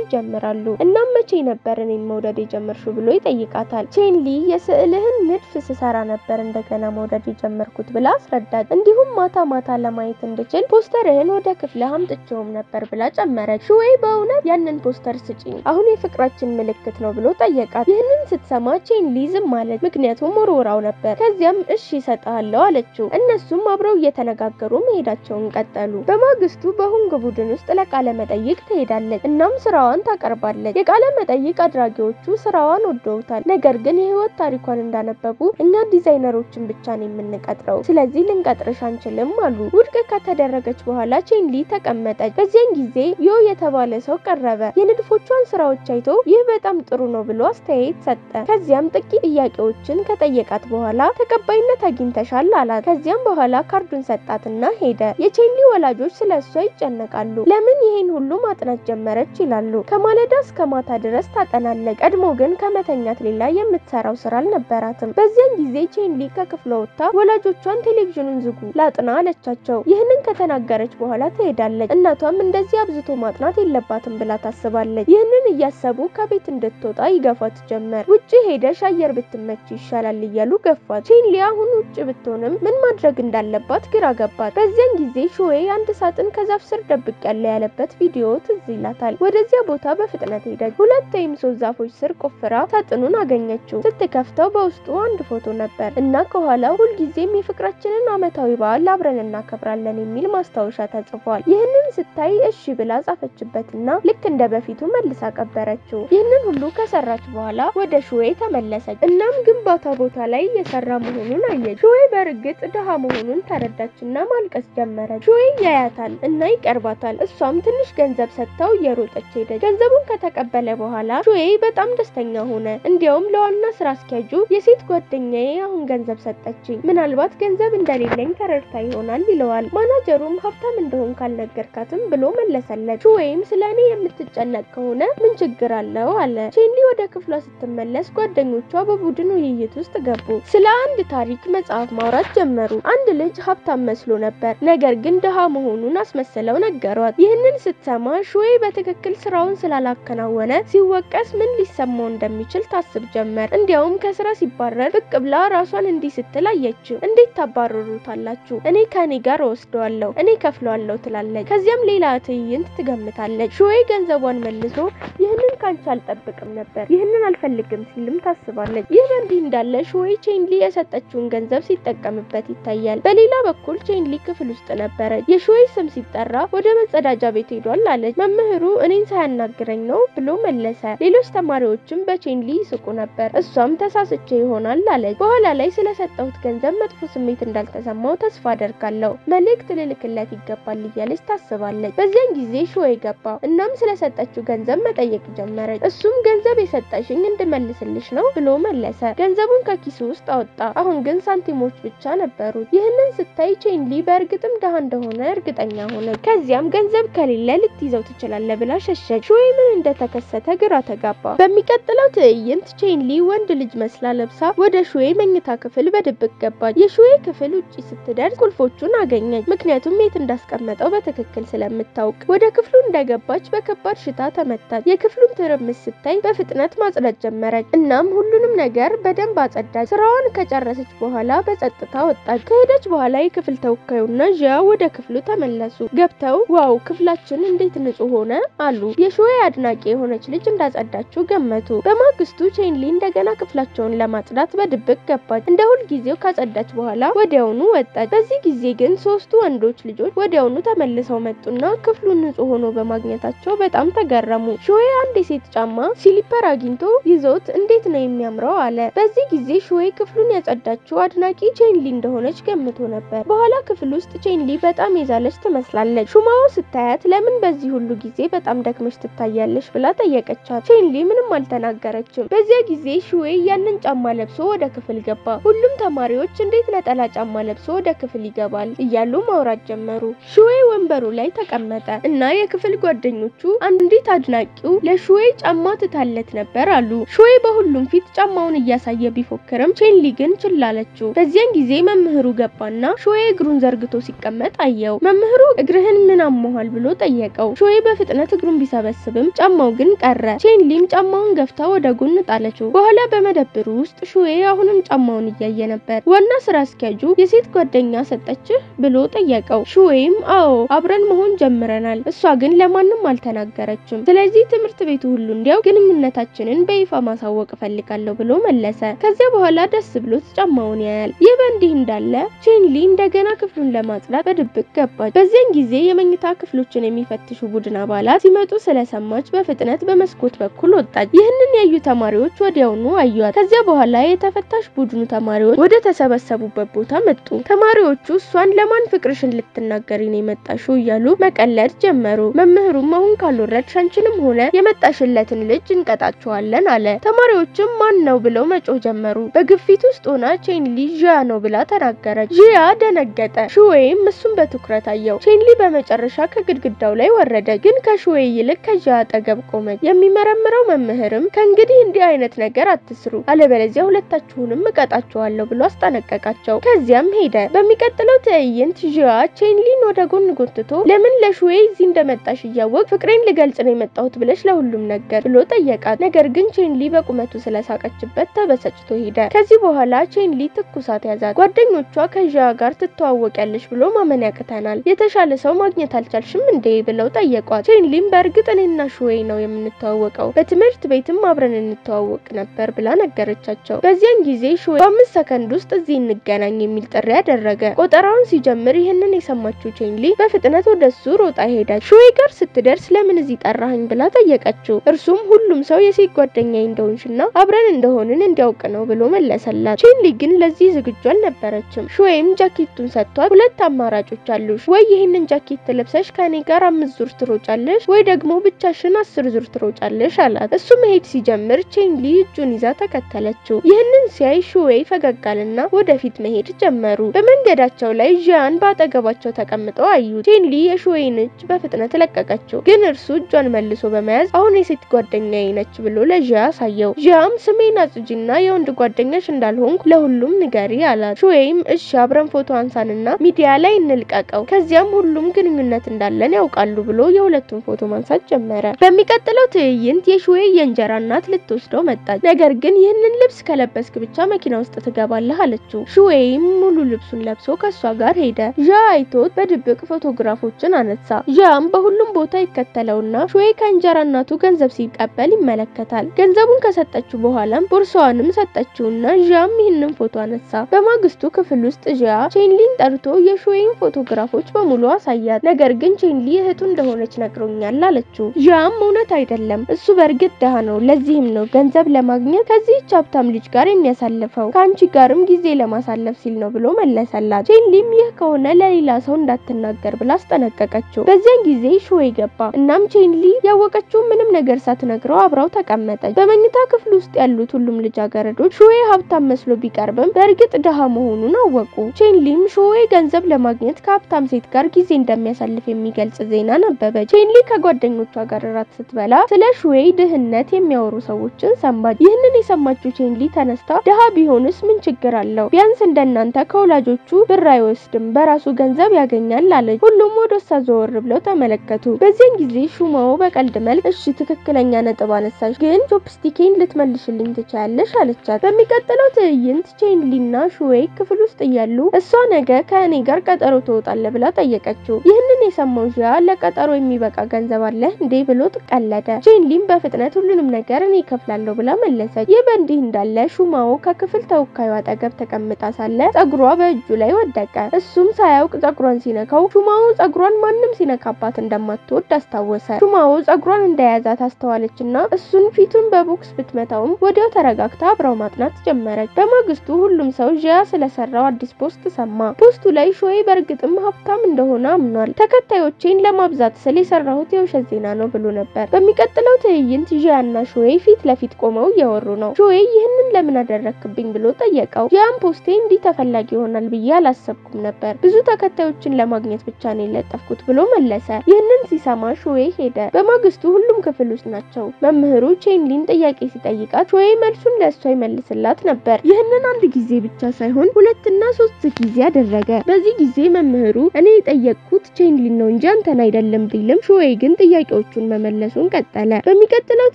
ይጀምራሉ። እናም መቼ ነበር እኔን መውደድ የጀመርሽው ብሎ ይጠይቃታል። ቼንሊ የስዕልህን ንድፍ ስሰራ ነበር እንደገና መውደድ የጀመርኩት ብላ አስረዳች። እንዲሁም ማታ ማታ ለማየት እንድችል ፖስተርህን ወደ ክፍልህ አምጥቼውም ነበር ብላ ጨመረች። ሹዌ በእውነት ያንን ፖስተር ስጪኝ አሁን የፍቅራችን ምልክት ነው ብሎ ጠየቃት። ይህንን ስትሰማ ቼንሊ ዝም አለች፣ ምክንያቱም ወርውራው ነበር። ከዚያም እሺ እሰጥሃለሁ አለችው። እነሱም አብረው አብረው እየተነጋገሩ መሄዳቸውን ቀጠሉ። በማግስቱ በሁንግ ቡድን ውስጥ ለቃለ መጠይቅ ትሄዳለች። እናም ስራዋን ታቀርባለች። የቃለ መጠይቅ አድራጊዎቹ ስራዋን ወደውታል። ነገር ግን የህይወት ታሪኳን እንዳነበቡ እኛ ዲዛይነሮችን ብቻ ነው የምንቀጥረው፣ ስለዚህ ልንቀጥርሽ አንችልም አሉ። ውድቅ ከተደረገች በኋላ ቼንሊ ተቀመጠች። በዚያን ጊዜ ዮ የተባለ ሰው ቀረበ። የንድፎቿን ስራዎች አይቶ ይህ በጣም ጥሩ ነው ብሎ አስተያየት ሰጠ። ከዚያም ጥቂት ጥያቄዎችን ከጠየቃት በኋላ ተቀባይነት አግኝተሻል አላት። ከዚያም በኋላ ካርዱን ሰጣትና ሄደ። የቼንሊ ወላጆች ስለሷ ይጨነቃሉ። ለምን ይሄን ሁሉ ማጥናት ጀመረች ይላሉ። ከማለዳ እስከ ማታ ድረስ ታጠናለች። ቀድሞ ግን ከመተኛት ሌላ የምትሰራው ስራ አልነበራትም። በዚያን ጊዜ ቼንሊ ከክፍሏ ወጥታ ወላጆቿን ቴሌቪዥኑን ዝጉ ላጥና አለቻቸው። ይህንን ከተናገረች በኋላ ትሄዳለች። እናቷም እንደዚህ አብዝቶ ማጥናት የለባትም ብላ ታስባለች። ይህንን እያሰቡ ከቤት እንድትወጣ ይገፋት ጀመር። ውጪ ሄደሽ አየር ብትመች ይሻላል እያሉ ገፋት። ቼንሊ አሁን ውጪ ብትሆንም ምን ማድረግ እንዳለባት ግራ ገባት። በዚያን ጊዜ ሹዌ አንድ ሳጥን ከዛፍ ስር ደብቅ ያለበት ቪዲዮ ትዝ ይላታል። ወደዚያ ቦታ በፍጥነት ሄደች። ሁለት ወይም ሶስት ዛፎች ስር ቆፍራ ሳጥኑን አገኘችው። ስትከፍተው በውስጡ አንድ ፎቶ ነበር እና ከኋላው ሁልጊዜም የፍቅራችንን ዓመታዊ በዓል አብረን እናከብራለን የሚል ማስታወሻ ተጽፏል። ይህንን ስታይ እሺ ብላ ጻፈችበትና ልክ እንደ በፊቱ መልሳ ቀበረችው። ይህንን ሁሉ ከሰራች በኋላ ወደ ሹዌ ተመለሰች። እናም ግንባታ ቦታ ላይ የሰራ መሆኑን አየች። ሹዌ በእርግጥ ድሃ መሆኑን ተረዳችና ማልቀስ ጀመረች። ሹዌ ያያታል እና ይቀርባታል። እሷም ትንሽ ገንዘብ ሰጥታው እየሮጠች ሄደች። ገንዘቡን ከተቀበለ በኋላ ሹዌ በጣም ደስተኛ ሆነ። እንዲያውም ለዋና ስራ አስኪያጁ የሴት ጓደኛዬ አሁን ገንዘብ ሰጠችኝ፣ ምናልባት ገንዘብ እንደሌለኝ ተረድታ ይሆናል ይለዋል። ማናጀሩም ሀብታም እንደሆን ካልነገርካትም ብሎ መለሰለት። ሹዌም ስለኔ የምትጨነቅ ከሆነ ምን ችግር አለው አለ። ቼንሊ ወደ ክፍሏ ስትመለስ ጓደኞቿ በቡድን ውይይት ውስጥ ገቡ። ስለ አንድ ታሪክ መጽሐፍ ማውራት ጀመሩ። አንድ ልጅ ሀብታም መስሎ ነበር፣ ነገር ግን ድሃ መሆኑን አስመስለው ነገሯት። ይህንን ስትሰማ ሹዌ በትክክል ስራውን ስላላከናወነ ሲወቀስ ምን ሊሰማው እንደሚችል ታስብ ጀመር። እንዲያውም ከስራ ሲባረር ብቅ ብላ ራሷን እንዲህ ስትል አየችው። እንዴት ታባረሩታላችሁ? እኔ ከኔ ጋር ወስደዋለሁ፣ እኔ ከፍለዋለሁ ትላለች። ከዚያም ሌላ ትዕይንት ትገምታለች። ሹዌ ገንዘቧን መልሶ ይህንን ካንቺ አልጠብቅም ነበር፣ ይህንን አልፈልግም ሲልም ታስባለች። ይህ በእንዲህ እንዳለ ሹዌ ቼንሊ የሰጠችውን ገንዘብ ሲጠቀምበት ይታያል። በሌላ በኩል ቼንሊ ክፍል ውስጥ ነበረች። የሹዌ ስም ሲጠራ ወደ መጸዳጃ ቤት ሄዷል አለች። መምህሩ እኔን ሳያናግረኝ ነው ብሎ መለሰ። ሌሎች ተማሪዎችም በቼንሊ ይስቁ ነበር። እሷም ተሳስቼ ይሆናል አለች። በኋላ ላይ ስለሰጠሁት ገንዘብ መጥፎ ስሜት እንዳልተሰማው ተስፋ አደርጋለሁ፣ መልእክት ልልክለት ይገባል እያለች ታስባለች። በዚያን ጊዜ ሹዌ ገባ። እናም ስለሰጠችው ገንዘብ መጠየቅ ጀመረች። እሱም ገንዘብ የሰጠሽኝ እንድመልስልሽ ነው ብሎ መለሰ። ገንዘቡን ከኪሱ ውስጥ አወጣ። አሁን ግን ሳንቲሞች ብቻ ነበሩት። ይህንን ስታይ ቼንሊ በእርግጥም ድሃ እንደሆነ እርግጠኛ ሆነች። ከዚያም ገንዘብ ከሌለ ልትይዘው ትችላለህ ብላ ሸሸች። ሹዌ ምን እንደተከሰተ ግራ ተጋባ። በሚቀጥለው ትዕይንት ቼንሊ ወንድ ልጅ መስላ ለብሳ ወደ ሹዌ መኝታ ክፍል በድብቅ ገባች። የሹዌ ክፍል ውጪ ስትደርስ ቁልፎቹን አገኘች፣ ምክንያቱም የት እንዳስቀመጠው በትክክል ስለምታውቅ። ወደ ክፍሉ እንደገባች በከባድ ሽታ ተመታች። የክፍሉን ትርምስ ስታይ በፍጥነት ማጽዳት ጀመረች። እናም ሁሉንም ነገር በደንብ አጸዳች። ስራዋን ከጨረሰች በኋላ በጸጥታ ወጣች። ከሄደች በኋላ የክፍል ተወካዩና ዣ ወደ ክፍሉ ተመለሱ። ገብተው ዋው ክፍላችን እንዴት ንጹህ ሆነ አሉ። የሹዌ አድናቂ የሆነች ልጅ እንዳጸዳችው ገመቱ። በማግስቱ ቼንሊ እንደገና ክፍላቸውን ለማጽዳት በድብቅ ገባች። እንደ ሁል ጊዜው ካጸዳች በኋላ ወዲያውኑ ወጣች። በዚህ ጊዜ ግን ሶስቱ ወንዶች ልጆች ወዲያውኑ ተመልሰው መጡና ክፍሉን ንጹህ ሆኖ በማግኘታቸው በጣም ተገረሙ። ሹዌ አንድ የሴት ጫማ ሲሊፐር አግኝቶ ይዞት እንዴት ነው የሚያምረው አለ። በዚህ ጊዜ ሹዌ ክፍሉን ያጸዳችው አድናቂ ቼንሊ እንደሆነች ገምቶ ነበር። በኋላ ክፍል ውስጥ ቼንሊ በጣም የዛለች ትመስላለች። ሹማው ስታያት ለምን በዚህ ሁሉ ጊዜ በጣም ደክመሽ ትታያለሽ ብላ ጠየቀቻት። ቼንሊ ምንም አልተናገረችም። በዚያ ጊዜ ሹዌ ያንን ጫማ ለብሶ ወደ ክፍል ገባ። ሁሉም ተማሪዎች እንዴት ነጠላ ጫማ ለብሶ ወደ ክፍል ይገባል እያሉ ማውራት ጀመሩ። ሹዌ ወንበሩ ላይ ተቀመጠ እና የክፍል ጓደኞቹ አንዲት አድናቂው ለሹዌ ጫማ ትታለት ነበር አሉ። ሹዌ በሁሉም ፊት ጫማውን እያሳየ ቢፎክርም ቼንሊ ግን ችላ አለችው። በዚያን ጊዜ መምህሩ ገባና ሹዌ እግሩን ዘርግቶ ሲቀመጥ አየው። መምህሩ እግርህን ምን አሞሃል ብሎ ጠየቀው። ሹዌ በፍጥነት እግሩን ቢሰበስብም ጫማው ግን ቀረ። ቼንሊም ጫማውን ገፍታ ወደ ጎን ጣለችው። በኋላ በመደብሩ ውስጥ ሹዌ አሁንም ጫማውን እያየ ነበር። ዋና ስራ አስኪያጁ የሴት ጓደኛ ሰጠችህ ብሎ ጠየቀው። ሹዌም አዎ አብረን መሆን ጀምረናል፣ እሷ ግን ለማንም አልተናገረችም። ስለዚህ ትምህርት ቤቱ ሁሉ እንዲያው ግንኙነታችንን በይፋ ማሳወቅ እፈልጋለሁ ብሎ መለሰ። ከዚያ በኋላ ደስ ብሎት ጫማውን ያያል። ይህ በእንዲህ እንዳለ ቼንሊ ቼንሊ እንደገና ክፍሉን ለማጽዳት በድብቅ ገባች። በዚያን ጊዜ የመኝታ ክፍሎችን የሚፈትሹ ቡድን አባላት ሲመጡ ስለሰማች በፍጥነት በመስኮት በኩል ወጣች። ይህንን ያዩ ተማሪዎች ወዲያውኑ አዩአት። ከዚያ በኋላ የተፈታሽ ቡድኑ ተማሪዎች ወደ ተሰበሰቡበት ቦታ መጡ። ተማሪዎቹ እሷን ለማን ፍቅርሽን ልትናገሪ ነው የመጣሽው እያሉ መቀለድ ጀመሩ። መምህሩም አሁን ካልወረድሽ አንቺንም ሆነ የመጣሽለትን ልጅ እንቀጣቸዋለን አለ። ተማሪዎችም ማን ነው ብለው መጮህ ጀመሩ። በግፊት ውስጥ ሆና ቼንሊ ጂያ ነው ብላ ተናገረች። ጂያ ደነገጠ። ሹዌይም እሱን በትኩረት አየው። ቼንሊ በመጨረሻ ከግድግዳው ላይ ወረደ፣ ግን ከሹዌይ ይልቅ ከጂያ አጠገብ ቆመች። የሚመረምረው መምህርም ከእንግዲህ እንዲህ አይነት ነገር አትስሩ አለበለዚያ ሁለታችሁንም እቀጣቸዋለሁ ብሎ አስጠነቀቃቸው። ከዚያም ሄደ። በሚቀጥለው ትዕይንት ጂያ ቼንሊን ወደ ጎን ጎትቶ ለምን ለሹዌይ እዚህ እንደመጣሽ እያወቅ ፍቅሬን ልገልጽ ነው የመጣሁት ብለሽ ለሁሉም ነገር ብሎ ጠየቃት። ነገር ግን ቼንሊ በቁመቱ ስለሳቀችበት ተበሳጭቶ ሄደ። ከዚህ በኋላ ቼንሊ ትኩሳት ያዛት። ጓደኞቿ ከጂያ ጋር ትተዋወቂያለሽ ብሎ ማመን ያቅተናል፣ የተሻለ ሰው ማግኘት አልቻልሽም እንዴ ብለው ጠየቋት። ቼንሊም በእርግጥ እኔና ሹዌይ ነው የምንተዋወቀው፣ በትምህርት ቤትም አብረን እንተዋወቅ ነበር ብላ ነገረቻቸው። በዚያን ጊዜ ሹዌይ በ5 ሰከንድ ውስጥ እዚህ እንገናኝ የሚል ጥሪ ያደረገ። ቆጠራውን ሲጀምር ይህንን የሰማችው ቼንሊ በፍጥነት ወደሱ ሮጣ ሄደች። ሹዌይ ጋር ስትደርስ ለምን እዚህ ጠራኸኝ ብላ ጠየቀችው። እርሱም ሁሉም ሰው የሴት ጓደኛዬ እንደሆንሽና አብረን እንደሆንን እንዲያውቅ ነው ብሎ መለሰላት። ቼንሊ ግን ለዚህ ዝግጁ አልነበረችም። ሹዌይም ጃኬቱን ሰጥቷት ሁለት አማራጮች አሉሽ፣ ወይ ይህንን ጃኬት ለብሰሽ ከኔ ጋር 5 ዙር ትሮጫለሽ ወይ ደግሞ ብቻሽን 10 ዙር ትሮጫለሽ አላት። እሱ መሄድ ሲጀምር ቼንሊ እጁን ይዛ ተከተለችው። ይህንን ሲያይ ሹዌይ ፈገጋልና ወደፊት መሄድ ጀመሩ። በመንገዳቸው ላይ ጂያን ባጠገባቸው ተቀምጠው አዩ። ቼንሊ የሹዌይን እጅ በፍጥነት ለቀቀችው፣ ግን እርሱ እጇን መልሶ በመያዝ አሁን የሴት ጓደኛዬ ነች ብሎ ለጂያ ሳየው። ጂያም ስሜን አጽጂና የወንድ ጓደኛሽ እንዳልሆንኩ ለሁሉም ንገሪ አላት። ሹዌይም እሺ አብረን ፎቶ አንሳንና ሚዲያ ላይ እንልቀቀው፣ ከዚያም ሁሉም ግንኙነት እንዳለን ያውቃሉ ብሎ የሁለቱን ፎቶ ማንሳት ጀመረ። በሚቀጥለው ትዕይንት የሹዌይ የእንጀራ እናት ልትወስደው መጣች። ነገር ግን ይህንን ልብስ ከለበስክ ብቻ መኪና ውስጥ ትገባለህ አለችው። ሹዌይም ሙሉ ልብሱን ለብሶ ከሷ ጋር ሄደ። ጂያ አይቶት በድብቅ ፎቶግራፎችን አነሳ። ጂያም በሁሉም ቦታ ይከተለውና ሹዌይ ከእንጀራ እናቱ ገንዘብ ሲቀበል ይመለከታል። ገንዘቡን ከሰጠችው በኋላም ቦርሳዋንም ሰጠችውና ጂያም ይህንን ፎቶ አነሳ። በማግስቱ ክፍል ውስጥ ጂያ ቼንሊን ጠርቶ የሹዌይን ፎቶግራፎች በሙሉ አሳያት። ነገር ግን ቼንሊ እህቱ እንደሆነች ነግሮኛል አለችው። ጂያም እውነት አይደለም፣ እሱ በእርግጥ ደሃ ነው፣ ለዚህም ነው ገንዘብ ለማግኘት ከዚህች ሀብታም ልጅ ጋር የሚያሳልፈው፣ ከአንቺ ጋርም ጊዜ ለማሳለፍ ሲል ነው ብሎ መለሰላት። ቼንሊም ይህ ከሆነ ለሌላ ሰው እንዳትናገር ብላ አስጠነቀቀችው። በዚያን ጊዜ ሹዌይ ገባ። እናም ቼንሊ ያወቀችው ምንም ነገር ሳትነግረው አብራው ተቀመጠች። በመኝታ ክፍል ውስጥ ያሉት ሁሉም ልጃገረዶች ሹዌይ ሀብታም መስሎ ቢቀርብም በእርግጥ ደሃ መሆኑን አወቁ። ቼንሊም ሹዌይ ገንዘብ ለማግኘት ከሀብታም ሴት ጋር ጊዜ እንደሚያሳልፍ የሚገልጽ ዜና ነበበች። ቼንሊ ከጓደኞቿ ጋር ራት ስትበላ ስለ ሹዌይ ድህነት የሚያወሩ ሰዎችን ሰማች። ይህንን የሰማችው ቼንሊ ተነስታ ደሃ ቢሆንስ ምን ችግር አለው? ቢያንስ እንደናንተ ከወላጆቹ ብር አይወስድም፣ በራሱ ገንዘብ ያገኛል አለች። ሁሉም ወደሷ ዘወር ብለው ተመለከቱ። በዚያን ጊዜ ሹማው በቀልድ መልክ እሺ ትክክለኛ ነጥብ አነሳሽ፣ ግን ቾፕስቲኬን ልትመልሽልኝ ትችያለሽ አለቻት። በሚቀጥለው ትዕይንት ቼንሊና ሹዌይ ክፍል ውስጥ እያሉ እሷ ነገ ከእኔ ጋር ቀጠሮ ትወጣለህ ብላ ጠየቀችው። ይህንን የሰማው ጂያ ለቀጠሮ የሚበቃ ገንዘብ አለ እንዴ ብሎ ተቀለደ። ቼንሊም በፍጥነት ሁሉንም ነገር እኔ እከፍላለሁ ብላ መለሰች። ይህ በእንዲህ እንዳለ ሹማው ከክፍል ተወካዩ አጠገብ ተቀምጣ ሳለ ጸጉሯ በእጁ ላይ ወደቀ። እሱም ሳያውቅ ጸጉሯን ሲነካው ሹማው ጸጉሯን ማንም ሲነካባት እንደማትወድ አስታወሰ። ሹማው ጸጉሯን እንደያዛት አስተዋለችና እሱን ፊቱን በቦክስ ብትመታውም ወዲያው ተረጋግታ አብራው ማጥናት ጀመረች። በማግስቱ ሁሉም ሰው ጂያ ስለሰራው አዲስ ፖስት ሰማ። ፖስቱ ላይ ሹዌይ በእርግጥም ሀብታም እንደሆነ አምኗል። ተከታዮቼን ለማብዛት ስለ የሰራሁት የውሸት ዜና ነው ብሎ ነበር። በሚቀጥለው ትዕይንት ጂያና ሹዌይ ፊት ለፊት ቆመው እያወሩ ነው። ሹዌይ ይህንን ለምን አደረክብኝ ብሎ ጠየቀው። ጂያን ፖስቴ እንዲህ ተፈላጊ ይሆናል ብዬ አላሰብኩም ነበር፣ ብዙ ተከታዮችን ለማግኘት ብቻ ነው የለጠፍኩት ብሎ መለሰ። ይህንን ሲሰማ ሹዌይ ሄደ። በማግስቱ ሁሉም ክፍል ውስጥ ናቸው። መምህሩ ቼንሊን ጥያቄ ሲጠይቃት ሹዌይ መልሱን ለእሷ ይመልስላት ነበር። ይህንን አንድ ጊዜ ብቻ ሳይሆን 2 እና 3 ጊዜ አደረገ። በዚህ ጊዜ መምህሩ እኔ የጠየቅኩት ቼንሊን ነው እንጂ አንተን አይደለም ቢልም ሹዌይ ግን ጥያቄዎቹን መመለሱን ቀጠለ። በሚቀጥለው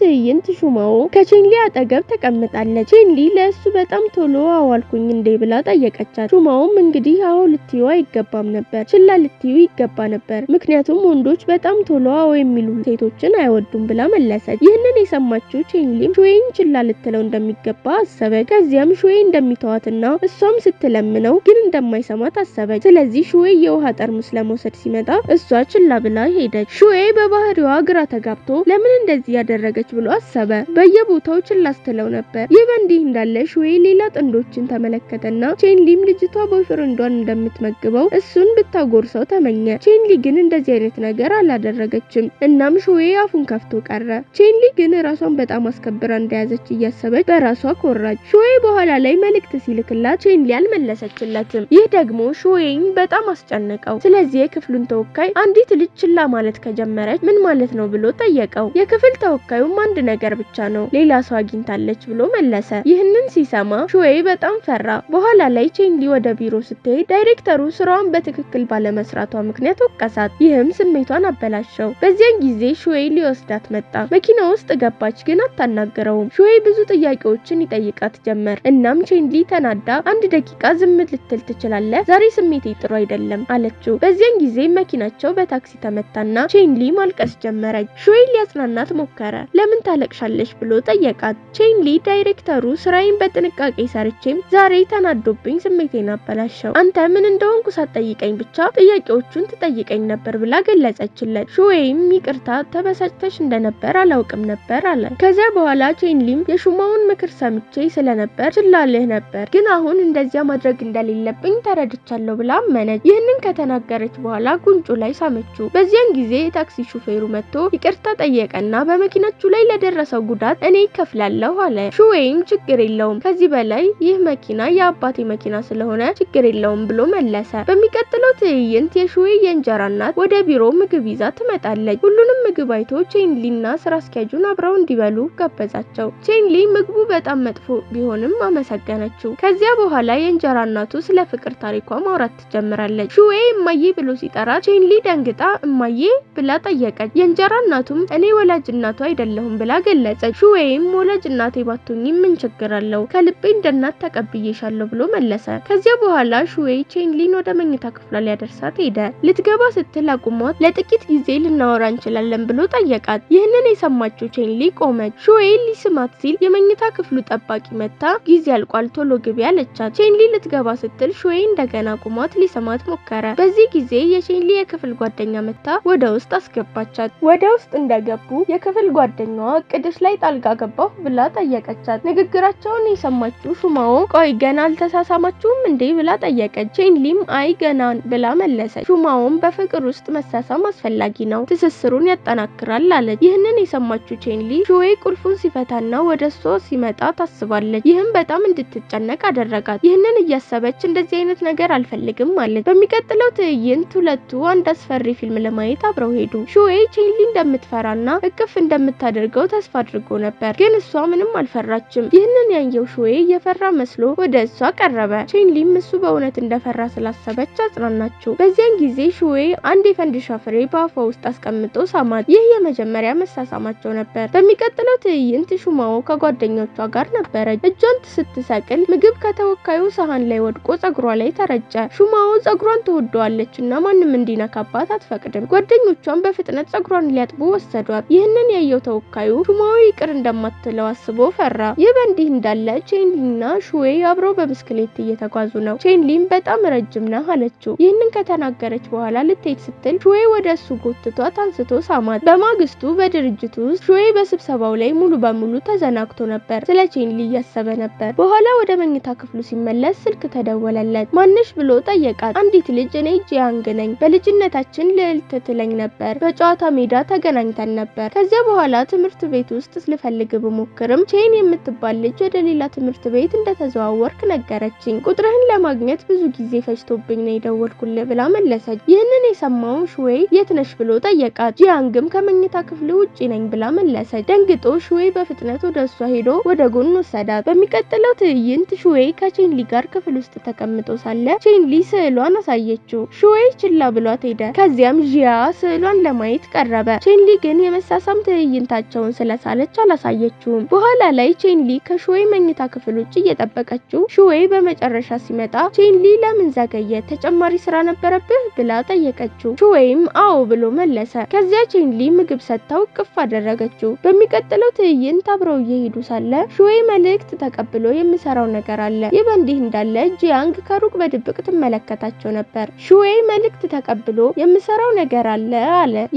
ትዕይንት ሹማው ከቼንሊ አጠገብ ተቀምጣለች። ቼንሊ ለእሱ በጣም ቶሎ አዋልኩኝ እንዴ ብላ ጠየቀቻት። ሹማውም እንግዲህ አዎ ልትዩ አይገባም ነበር፣ ችላ ልትዩ ይገባ ነበር፣ ምክንያቱም ወንዶች በጣም ቶሎ አዎ የሚሉ ሴቶችን አይወዱም ብላ መለሰች። ይህንን የሰማችው ቼንሊም ሹዌይን ችላ ልትለው እንደሚገባ አሰበች። ከዚያም ሹዌይ እንደሚተዋትና እሷም ስትለምነው ግን እንደማይሰማ ታሰበች። ስለዚህ ሹዌ የውሃ ጠርሙስ ለመውሰድ ሲመጣ እሷ ችላ ብላ ሄደች። ሹዌ በባህሪዋ ግራ ተጋብቶ ለምን እንደዚህ ያደረገች ብሎ አሰበ። በየቦታው ችላ ስትለው ነበር። ይህ በእንዲህ እንዳለ ሹዌ ሌላ ጥንዶችን ተመለከተና ቼንሊም ልጅቷ ቦይፍሬንዷን እንደምትመግበው እሱን ብታጎርሰው ተመኘ። ቼንሊ ግን እንደዚህ አይነት ነገር አላደረገችም። እናም ሹዌ አፉን ከፍቶ ቀረ። ቼንሊ ግን ራሷን በጣም አስከብራ እንደያዘች እያሰበች በራሷ ኮራች። ሹዌ በኋላ ላይ መልእክት ሲልክላት ቼንሊ አልመለሰችለትም። ይህ ደግሞ ሹዌን በጣም አስጨነቀው። ስለዚህ የክፍሉን ተወካይ አንዲት ልጅ ችላ ማለት ከጀመረች ምን ማለት ነው ብሎ ጠየቀው። የክፍል ተወካዩም አንድ ነገር ብቻ ነው፣ ሌላ ሰው አግኝታለች ብሎ መለሰ። ይህንን ሲሰማ ሹዌ በጣም ፈራ። በኋላ ላይ ቼንሊ ወደ ቢሮ ስትሄድ ዳይሬክተሩ ስራዋን በትክክል ባለመስራቷ ምክንያት ወቀሳት። ይህም ስሜቷን አበላሸው። በዚያን ጊዜ ሹዌ ሊወስዳት መጣ። መኪና ውስጥ ገባች፣ ግን አታናገረውም። ሹዌ ብዙ ጥያቄዎችን ይጠይቃት ጀመር። እናም ቼንሊ ተናዳ አንድ ደቂቃ ዝም ልትል ትችላለህ? ዛሬ ስሜቴ ጥሩ አይደለም አለችው። በዚያን ጊዜ መኪናቸው በታክሲ ተመታና ቼንሊ ማልቀስ ጀመረች። ሹዌ ሊያጽናናት ሞከረ። ለምን ታለቅሻለሽ ብሎ ጠየቃት። ቼንሊ ዳይሬክተሩ ስራዬን በጥንቃቄ ሰርቼም ዛሬ ተናዶብኝ ስሜቴን አበላሸው። አንተ ምን እንደሆንኩ ሳትጠይቀኝ ብቻ ጥያቄዎቹን ትጠይቀኝ ነበር ብላ ገለጸችለት። ሹዌም ይቅርታ ተበሳጭተሽ እንደነበር አላውቅም ነበር አለ። ከዚያ በኋላ ቼንሊም የሹማውን ምክር ሰምቼ ስለነበር ችላልህ ነበር፣ ግን አሁን እንደዚያ ማድረግ እንደሌለብኝ ተረድቻለሁ ብላ አመነች። ይህንን ከተናገረች በኋላ ጉንጩ ላይ ሳመችው። በዚያን ጊዜ የታክሲ ሹፌሩ መጥቶ ይቅርታ ጠየቀና በመኪናችሁ ላይ ለደረሰው ጉዳት እኔ እከፍላለሁ አለ። ሹዌም ችግር የለውም፣ ከዚህ በላይ ይህ መኪና የአባቴ መኪና ስለሆነ ችግር የለውም ብሎ መለሰ። በሚቀጥለው ትዕይንት የሹዌ የእንጀራ እናት ወደ ቢሮ ምግብ ይዛ ትመጣለች። ሁሉንም ምግብ አይቶ ቼንሊና ስራ አስኪያጁን አብረው እንዲበሉ ጋበዛቸው። ቼንሊ ምግቡ በጣም መጥፎ ቢሆንም አመሰገነችው። ከዚያ በኋላ የእንጀራ እናቱ ስለ ፍቅር ታሪኳ ማውራት ትጀምራለች። ሹዌ እማዬ ብሎ ሲጠራ ቼንሊ ደንግጣ እማዬ ብላ ጠየቀች። የእንጀራ እናቱም እኔ ወላጅ እናቱ አይደለሁም ብላ ገለጸች። ሹዌም ወላጅ እናቴ ባትሆኚ ምን ችግር አለው? ከልቤ እንደ እናት ተቀብዬሻለሁ ብሎ መለሰ። ከዚያ በኋላ ሹዌ ቼንሊን ወደ መኝታ ክፍሏ ሊያደርሳት ሄደ። ልትገባ ስትል አቁሟት ለጥቂት ጊዜ ልናወራ እንችላለን ብሎ ጠየቃት። ይህንን የሰማችው ቼንሊ ቆመች። ሹዌ ሊስማት ሲል የመኝታ ክፍሉ ጠባቂ መታ ጊዜ አልቋል ቶሎ ግቢ አለቻት። ቼንሊ ልትገባ ስትል ሹዌ እንደገና ቆሟት ሊስማት ሞከረ። በዚህ ጊዜ የቼንሊ የክፍል ጓደኛ መታ ወደ ውስጥ አስገባቻት። ወደ ውስጥ እንደገቡ የክፍል ጓደኛዋ እቅድሽ ላይ ጣልቃ ገባሁ ብላ ጠየቀቻት። ንግግራቸውን የሰማችው ሹማው ቆይ ገና አልተሳሳማችሁም እንዴ ብላ ጠየቀች። ቼንሊም አይ ገና ብላ መለሰች። ሹማውም በፍቅር ውስጥ መሳሳም አስፈላጊ ነው፣ ትስስሩን ያጠናክራል አለች። ይህንን የሰማችው ቼንሊ ሹዌ ቁልፉን ሲፈታና ወደሷ ሲመጣ ታስባለች። ይህም በጣም እንድትጨነቅ አደረጋት። ይህንን እያሰበች እንደዚህ አይነት ነገር አልፈልግም ማለት። በሚቀጥለው ትዕይንት ሁለቱ አንድ አስፈሪ ፊልም ለማየት አብረው ሄዱ። ሹዌ ቼንሊ እንደምትፈራና እቅፍ እንደምታደርገው ተስፋ አድርጎ ነበር፣ ግን እሷ ምንም አልፈራችም። ይህንን ያየው ሹዌ የፈራ መስሎ ወደ እሷ ቀረበ። ቼንሊም እሱ በእውነት እንደፈራ ስላሰበች አጽናናችው። በዚያን ጊዜ ሹዌ አንድ የፈንዲሻ ፍሬ በአፏ ውስጥ አስቀምጦ ሳማት። ይህ የመጀመሪያ መሳሳማቸው ነበር። በሚቀጥለው ትዕይንት ሹማው ከጓደኞቿ ጋር ነበረች። እጇን ስትሰቅል ምግብ ከተወካዩ ሰሃን ላይ ወድቆ ጸጉሯ ላይ ተረጨ። ሹማው ጸጉሯን ትወደዋለችና ማንም እንዲነካባት አትፈቅድም። ጓደኞቿን በፍጥነት ጸጉሯን ሊያጥቡ ወሰዷት። ይህንን ያየው ተወካዩ ሹማው ይቅር እንደማትለው አስቦ ፈራ። ይህ በእንዲህ እንዳለ ቼንሊና ሹዌ አብረው በብስክሌት እየተጓዙ ነው። ቼንሊም በጣም ረጅም ነህ አለችው። ይህንን ከተናገረች በኋላ ልትሄድ ስትል ሹዌ ወደ እሱ ጎትቷት አንስቶ ሳማት። በማግስቱ በድርጅቱ ውስጥ ሹዌ በስብሰባው ላይ ሙሉ በሙሉ ተዘናግቶ ነበር። ስለ ቼንሊ እያሰበ ነበር። በኋላ ወደ መኝታ ክፍሉ ሲመለስ ስልክ ተደወለለት። ማንሽ ብሎ ጠየቃት። አንዲት ልጅ እኔ ጂያንግ ነኝ፣ በልጅነታችን ልዕልት ትለኝ ነበር፣ በጨዋታ ሜዳ ተገናኝተን ነበር። ከዚያ በኋላ ትምህርት ቤት ውስጥ ልፈልግ ብሞክርም ቼን የምትባል ልጅ ወደ ሌላ ትምህርት ቤት እንደተዘዋወርክ ነገረችኝ። ቁጥርህን ለማግኘት ብዙ ጊዜ ፈጅቶብኝ ነው የደወልኩልህ ብላ መለሰች። ይህንን የሰማው ሹዌ የት ነሽ ብሎ ጠየቃት። ጂያንግም ከመኝታ ክፍሉ ውጪ ነኝ ብላ መለሰች። ደንግጦ ሹዌ በፍጥነት ወደ እሷ ሄዶ ወደ ጎን ወሰዳት። በሚቀጥለው ትዕይንት ሹዌ ከቼንሊ ጋር ክፍል ውስጥ ተቀምጦ ሳለ ቼንሊ ስዕሏን አሳየችው። ሹዌ ችላ ብሏት ሄደ። ከዚያም ጂያ ስዕሏን ለማየት ቀረበ። ቼንሊ ግን የመሳሳም ትዕይንታቸውን ስለሳለች አላሳየችውም። በኋላ ላይ ቼንሊ ከሹዌ መኝታ ክፍል ውጪ እየጠበቀችው ሹዌ በመጨረሻ ሲመጣ ቼንሊ ለምን ዘገየ? ተጨማሪ ስራ ነበረብህ ብላ ጠየቀችው። ሹዌም አዎ ብሎ መለሰ። ከዚያ ቼንሊ ምግብ ሰጥታው ቅፍ አደረገችው። በሚቀጥለው ትዕይንት አብረው እየሄዱ ሳለ ሹዌ መልእክት ተቀብሎ የሚሰራው ነገር አለ። ይህ በእንዲህ እንዳለ ጂያንግ ጂያንግ ከሩቅ በድብቅ ትመለከታቸው ነበር። ሹዌ መልእክት ተቀብሎ የምሰራው ነገር አለ።